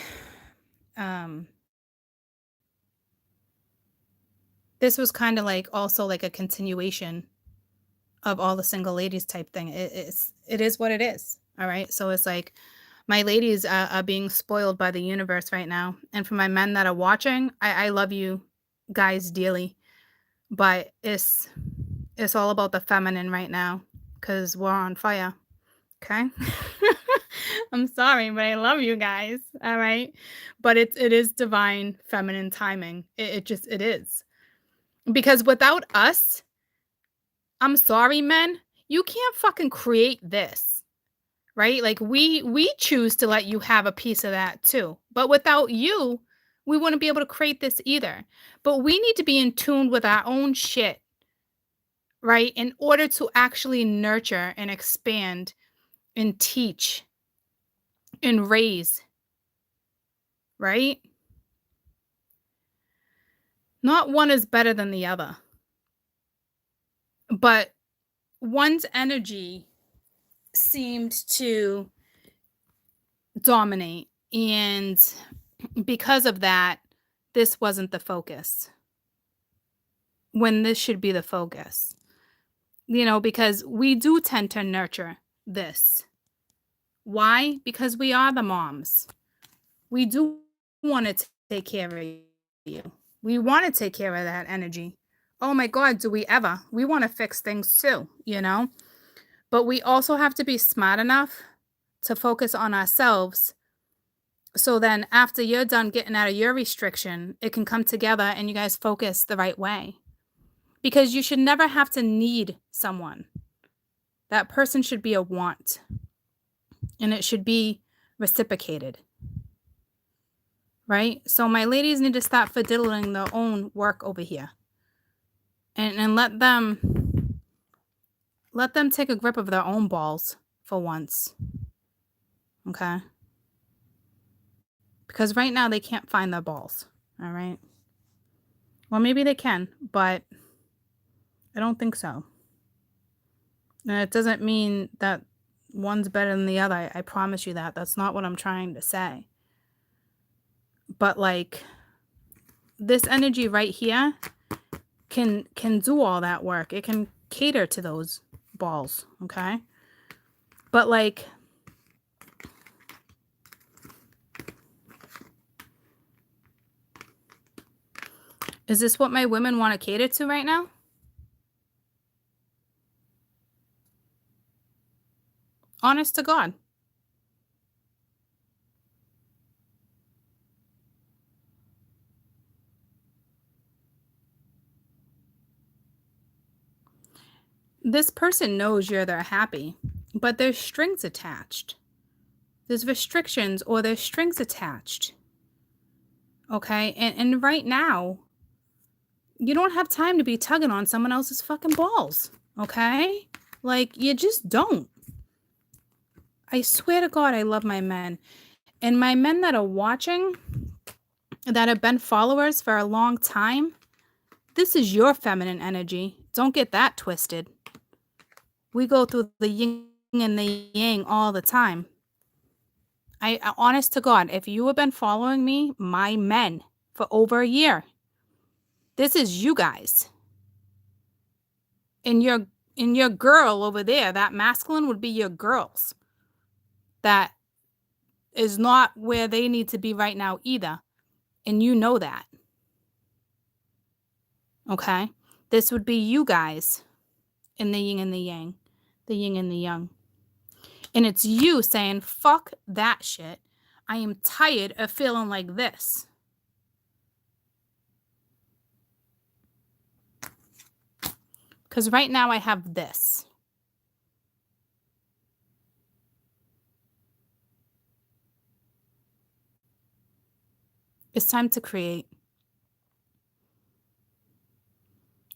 Um, this was kind of like also like a continuation of all the single ladies type thing. It is what it is. All right. So it's like my ladies are being spoiled by the universe right now. And for my men that are watching, I love you guys dearly. But it's all about the feminine right now because we're on fire. Okay. I'm sorry, but I love you guys. All right. But it is divine feminine timing. It is. Because without us, I'm sorry, men, you can't fucking create this. Right? Like we choose to let you have a piece of that too. But without you, we wouldn't be able to create this either. But we need to be in tune with our own shit, right? In order to actually nurture and expand and teach and raise, right? Not one is better than the other, but one's energy seemed to dominate. And because of that, this wasn't the focus when this should be the focus. Because we do tend to nurture this. Why? Because we are the moms. We do want to take care of you. We want to take care of that energy. Oh my God, do we ever? We want to fix things too. But we also have to be smart enough to focus on ourselves. So then after you're done getting out of your restriction, it can come together and you guys focus the right way. Because you should never have to need someone. That person should be a want. And it should be reciprocated. Right? So my ladies need to stop fiddling their own work over here. And let them take a grip of their own balls for once. Okay? Because right now they can't find their balls. All right? Well, maybe they can, but I don't think so. And it doesn't mean that one's better than the other. I promise you that. That's not what I'm trying to say. But like this energy right here can do all that work. It can cater to those balls, okay? But like is this what my women want to cater to right now? Honest to God. This person knows you're their happy, but there's strings attached. There's restrictions or there's strings attached. Okay? And right now, you don't have time to be tugging on someone else's fucking balls. Okay? Like, you just don't. I swear to God, I love my men. And my men that are watching, that have been followers for a long time, this is your feminine energy. Don't get that twisted. We go through the yin and the yang all the time. Honest to God, if you have been following me, my men, for over a year, this is you guys. And your girl over there, that masculine would be your girls. That is not where they need to be right now either. And you know that. Okay? This would be you guys in the yin and the yang, the yin and the yang. And it's you saying, fuck that shit. I am tired of feeling like this. Because right now I have this. It's time to create.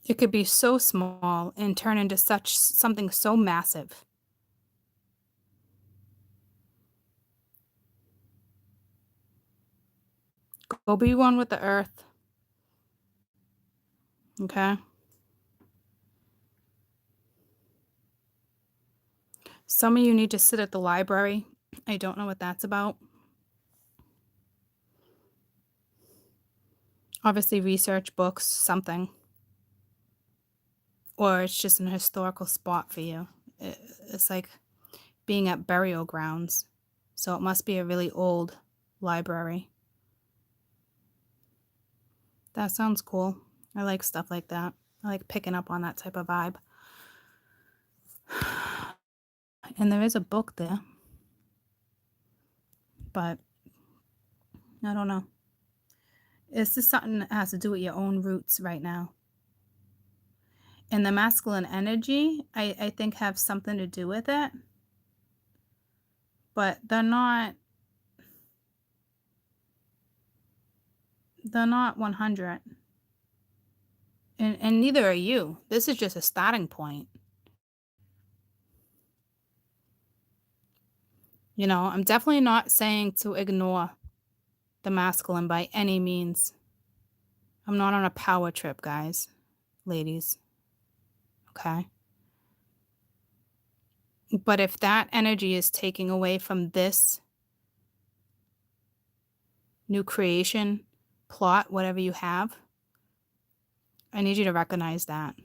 It could be so small and turn into something so massive. Go be one with the earth. Okay? Some of you need to sit at the library. I don't know what that's about. Obviously, research, books, something. Or it's just an historical spot for you. It's like being at burial grounds. So it must be a really old library. That sounds cool. I like stuff like that. I like picking up on that type of vibe. And there is a book there. But I don't know. It's just something that has to do with your own roots right now. And the masculine energy, I think, have something to do with it. But they're not 100. And neither are you. This is just a starting point. You know, I'm definitely not saying to ignore the masculine by any means. I'm not on a power trip, guys, ladies. Okay? But if that energy is taking away from this new creation, plot, whatever you have, I need you to recognize that.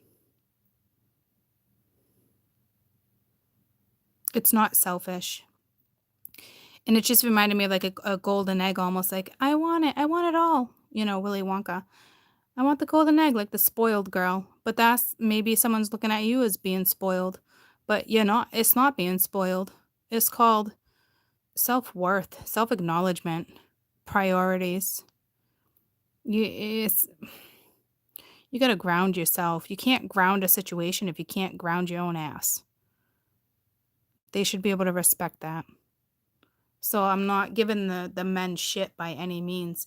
It's not selfish. And it just reminded me of like a golden egg, almost like, I want it all. You know, Willy Wonka. I want the golden egg, like the spoiled girl. But that's maybe someone's looking at you as being spoiled. But you're not, it's not being spoiled. It's called self-worth, self-acknowledgement, priorities. It's you got to ground yourself. You can't ground a situation if you can't ground your own ass. They should be able to respect that. So I'm not giving the men shit by any means.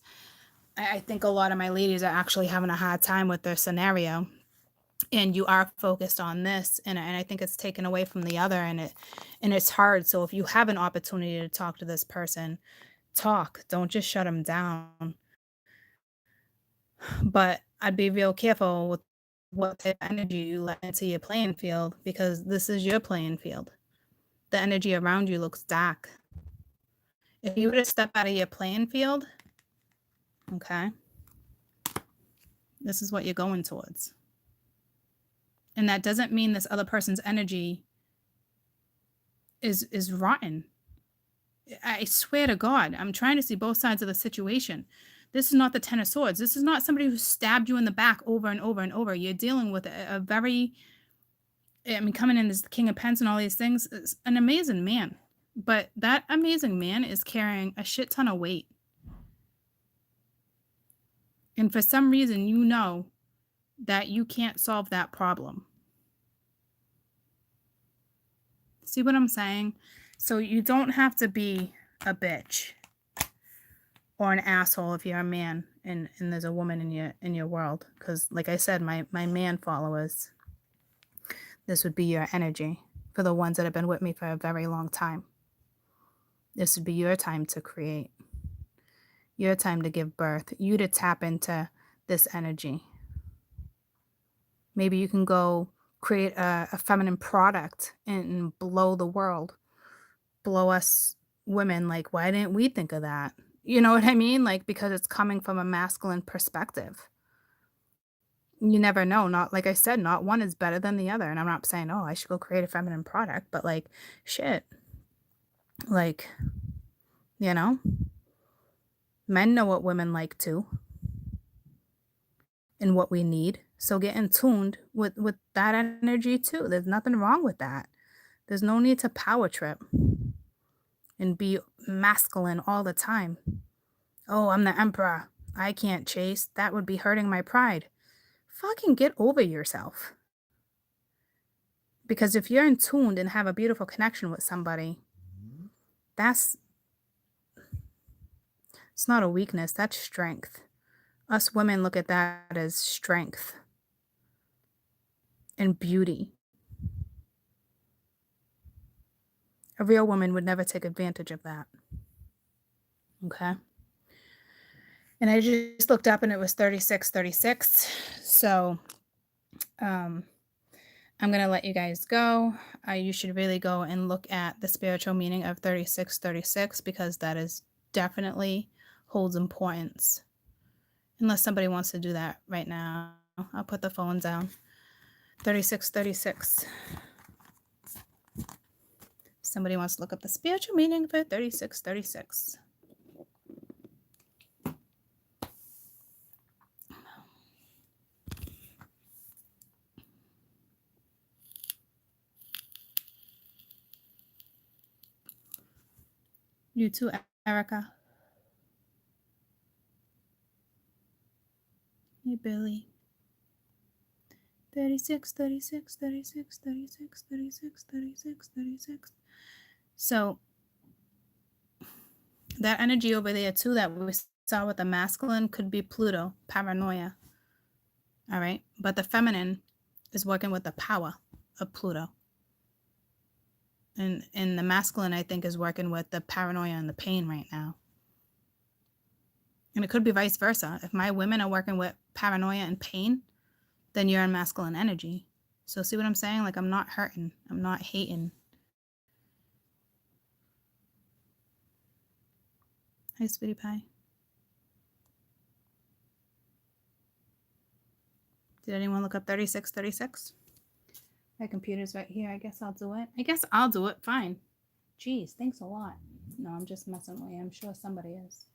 I think a lot of my ladies are actually having a hard time with their scenario, and you are focused on this, and I think it's taken away from the other, and it's hard. So if you have an opportunity to talk to this person, talk. Don't just shut them down. But I'd be real careful with what type of energy you let into your playing field, because this is your playing field. The energy around you looks dark. If you were to step out of your playing field, okay, this is what you're going towards. And that doesn't mean this other person's energy is rotten. I swear to God, I'm trying to see both sides of the situation. This is not the Ten of Swords. This is not somebody who stabbed you in the back over and over and over. You're dealing with a very, I mean, coming in as the King of Pence and all these things, is an amazing man. But that amazing man is carrying a shit ton of weight. And for some reason, you know that you can't solve that problem. See what I'm saying? So you don't have to be a bitch or an asshole if you're a man and there's a woman in your world. Because like I said, my man followers, this would be your energy. For the ones that have been with me for a very long time, this would be your time to create, your time to give birth, you to tap into this energy. Maybe you can go create a feminine product and blow the world, blow us women. Like, why didn't we think of that? You know what I mean? Like, because it's coming from a masculine perspective. You never know. Not, like I said, not one is better than the other. And I'm not saying, oh, I should go create a feminine product, but like, shit. Like, you know, men know what women like too and what we need. So get in tuned with that energy too. There's nothing wrong with that. There's no need to power trip and be masculine all the time. Oh, I'm the emperor. I can't chase. That would be hurting my pride. Fucking get over yourself. Because if you're in tuned and have a beautiful connection with somebody, it's not a weakness, that's strength. Us women look at that as strength and beauty. A real woman would never take advantage of that. Okay? And I just looked up and it was 3636. So I'm going to let you guys go. You should really go and look at the spiritual meaning of 3636, because that is definitely holds importance. Unless somebody wants to do that right now. I'll put the phone down. 3636. Somebody wants to look up the spiritual meaning for 3636. You too, Erica. Hey, Billy. 36, 36, 36, 36, 36, 36, 36. So that energy over there too that we saw with the masculine could be Pluto, paranoia. All right. But the feminine is working with the power of Pluto. And the masculine, I think, is working with the paranoia and the pain right now. And it could be vice versa. If my women are working with paranoia and pain, then you're in masculine energy. So see what I'm saying? Like, I'm not hurting. I'm not hating. Hi, sweetie pie. Did anyone look up 3636? My computer's right here. I guess I'll do it. Fine. Jeez, thanks a lot. No, I'm just messing with you. I'm sure somebody is.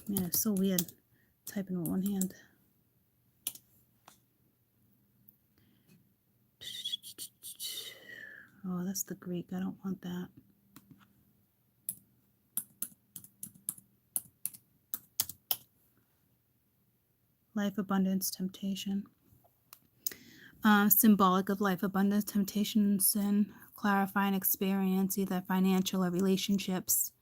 Man, it's so weird typing with one hand. Oh, that's the Greek. I don't want that. Life, abundance, temptation. Symbolic of life, abundance, temptation, sin, clarifying experience, either financial or relationships.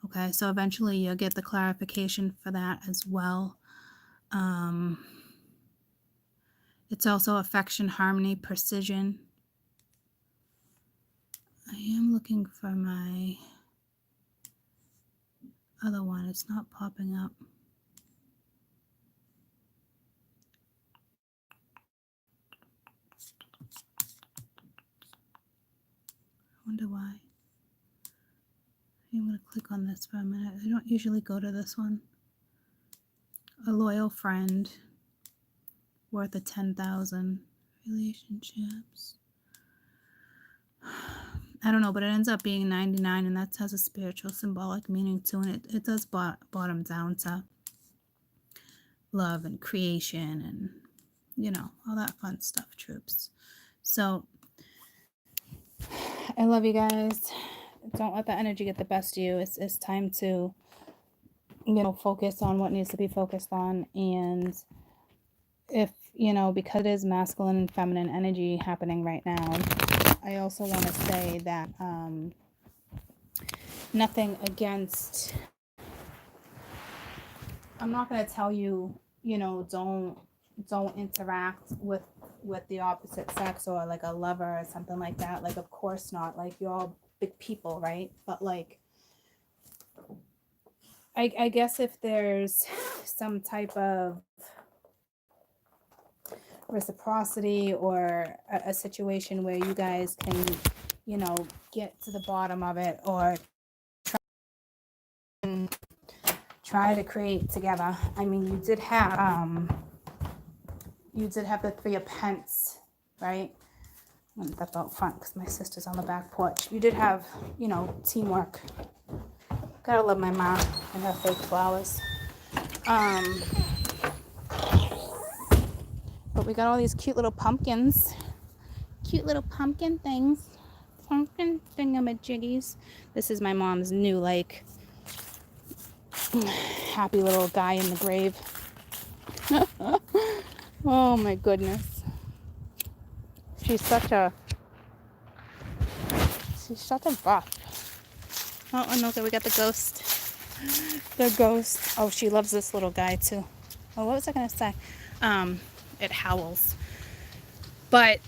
Okay, so eventually you'll get the clarification for that as well. It's also affection, harmony, precision. I am looking for my other one. It's not popping up. I wonder why. I'm going to click on this for a minute. I don't usually go to this one. A loyal friend worth a 10,000. Relationships. I don't know, but it ends up being 99, and that has a spiritual symbolic meaning too, and it does bottom down to love and creation and, you know, all that fun stuff, troops. So I love you guys. Don't let the energy get the best of you. It's time to, you know, focus on what needs to be focused on. And if, you know, because it is masculine and feminine energy happening right now, I also want to say that nothing against, I'm not going to tell you, you know, don't interact with the opposite sex or like a lover or something like that. Like, of course not. Like, you're all big people, right? But like, I guess if there's some type of reciprocity or a situation where you guys can, you know, get to the bottom of it or try to create together. I mean, you did have the Three of Pence, right? I'm gonna step out front because my sister's on the back porch. You did have, you know, teamwork. Gotta love my mom and her fake flowers. But we got all these cute little pumpkins. Cute little pumpkin things. Pumpkin thingamajiggies. This is my mom's new, like, happy little guy in the grave. Oh my goodness. She's such a buff. Oh, and okay, we got the ghost. The ghost. Oh, she loves this little guy too. Oh, what was I gonna say? It howls. But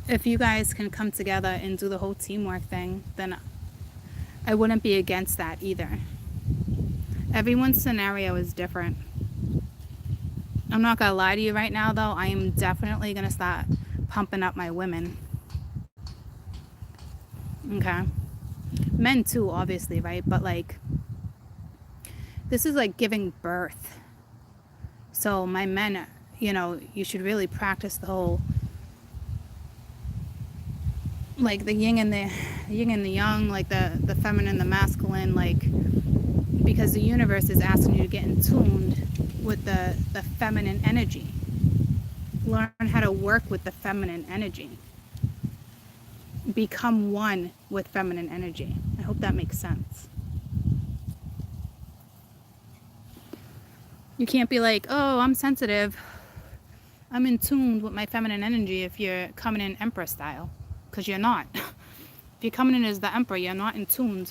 if you guys can come together and do the whole teamwork thing, then I wouldn't be against that either. Everyone's scenario is different. I'm not gonna lie to you right now, though. I am definitely gonna start pumping up my women. Okay. Men too, obviously, right? But like, this is like giving birth. So my men, you know, you should really practice the whole, like the yin and the yang, like the feminine, the masculine, like, because the universe is asking you to get in tuned with the feminine energy. Learn how to work with the feminine energy. Become one with feminine energy. I hope that makes sense. You can't be like, oh, I'm sensitive, I'm in tune with my feminine energy if you're coming in Emperor style, because you're not. If you're coming in as the Emperor, you're not in tune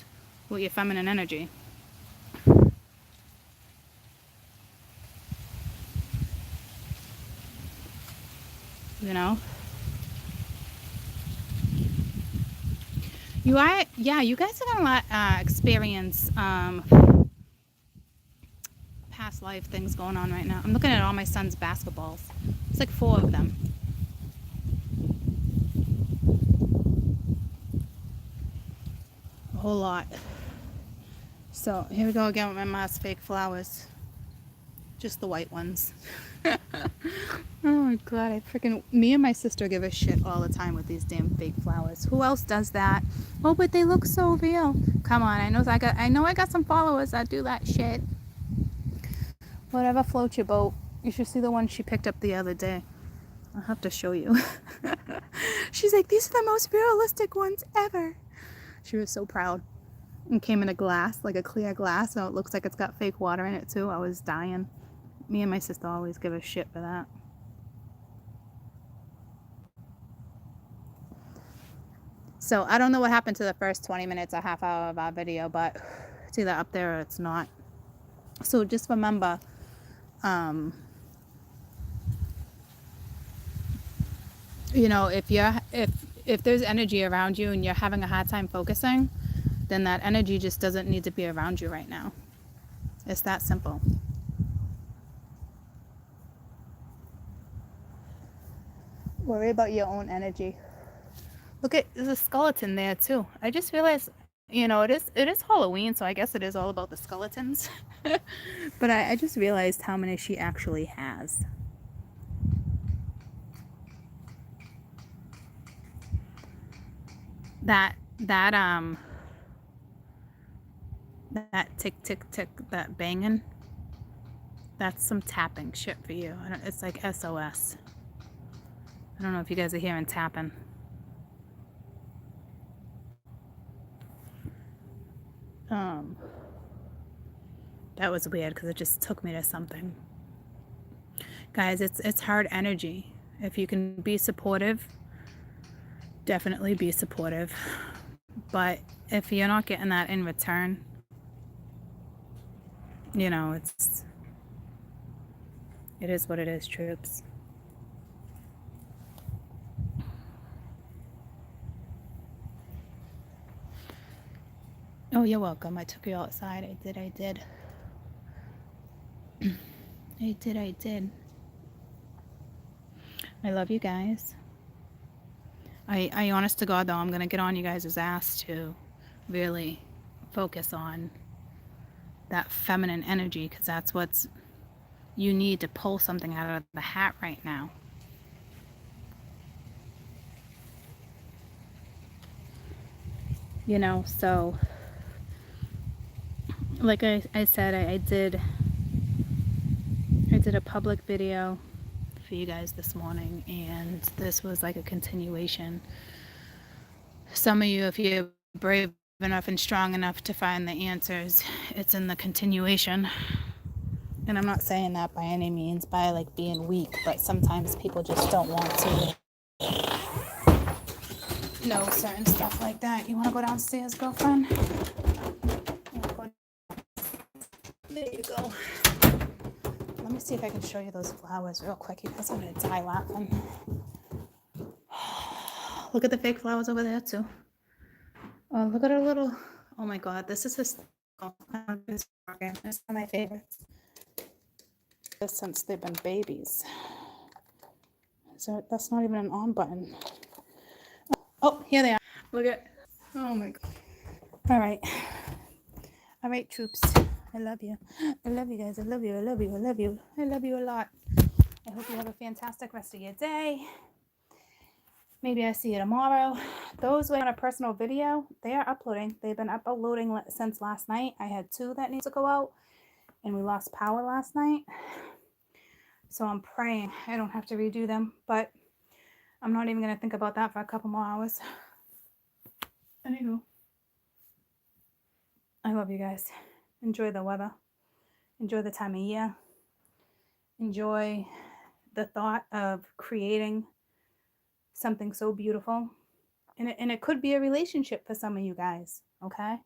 with your feminine energy. You know? You are, yeah, you guys are gonna experience past life things going on right now. I'm looking at all my son's basketballs. It's like 4 of them. A whole lot. So here we go again with my mom's fake flowers. Just the white ones. Oh my god, I freaking, me and my sister give a shit all the time with these damn fake flowers. Who else does that? Oh, but they look so real. Come on, I know I got some followers that do that shit. Whatever floats your boat. You should see the one she picked up the other day. I'll have to show you. She's like, these are the most realistic ones ever. She was so proud. And came in a glass, like a clear glass, so it looks like it's got fake water in it too. I was dying. Me and my sister always give a shit for that. So I don't know what happened to the first 20 minutes or half hour of our video, but it's either up there or it's not. So just remember, you know, if there's energy around you and you're having a hard time focusing, then that energy just doesn't need to be around you right now. It's that simple. Worry about your own energy. Look at, there's a skeleton there too. I just realized, you know, it is Halloween, so I guess it is all about the skeletons. But I just realized how many she actually has. That tick tick tick, that banging, that's some tapping shit for you. It's like SOS. I don't know if you guys are hearing tapping. That was weird because it just took me to something. Guys, it's hard energy. If you can be supportive, definitely be supportive. But if you're not getting that in return, you know, it is what it is, troops. Oh, you're welcome. I took you outside. I did. I did. I love you guys. I honest to God, though, I'm going to get on you guys' ass to really focus on that feminine energy, because that's what's you need to pull something out of the hat right now. You know, so like I said, I did a public video for you guys this morning, and this was like a continuation. Some of you, if you're brave enough and strong enough to find the answers, it's in the continuation. And I'm not saying that by any means by like being weak, but sometimes people just don't want to know certain stuff like that. You want to go downstairs, girlfriend? There you go. Let me see if I can show you those flowers real quick. You guys are going to die laughing. Look at the fake flowers over there too. Oh, look at her little, oh my God, this is his, I don't It's one of my favorites. Since they've been babies. So that's not even an on button. Oh, here they are. Look at. Oh my god. All right. All right, troops. I love you. I love you guys. I love you. I love you. I love you. I love you a lot. I hope you have a fantastic rest of your day. Maybe I see you tomorrow. Those who on a personal video, they are uploading. They've been uploading since last night. I had 2 that need to go out, and we lost power last night. So I'm praying I don't have to redo them, but I'm not even going to think about that for a couple more hours. Anywho, I love you guys. Enjoy the weather. Enjoy the time of year. Enjoy the thought of creating something so beautiful. And it could be a relationship for some of you guys, okay?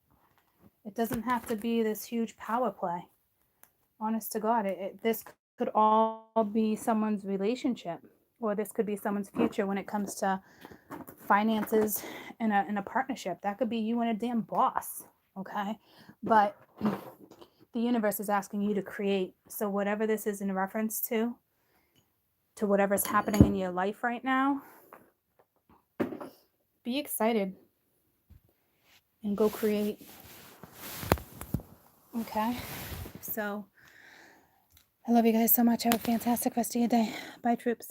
It doesn't have to be this huge power play. Honest to God, this could all be someone's relationship, or this could be someone's future when it comes to finances in a partnership. That could be you and a damn boss, okay? But the universe is asking you to create. So whatever this is in reference to whatever's happening in your life right now, be excited and go create. Okay? So I love you guys so much. Have a fantastic rest of your day. Bye, troops.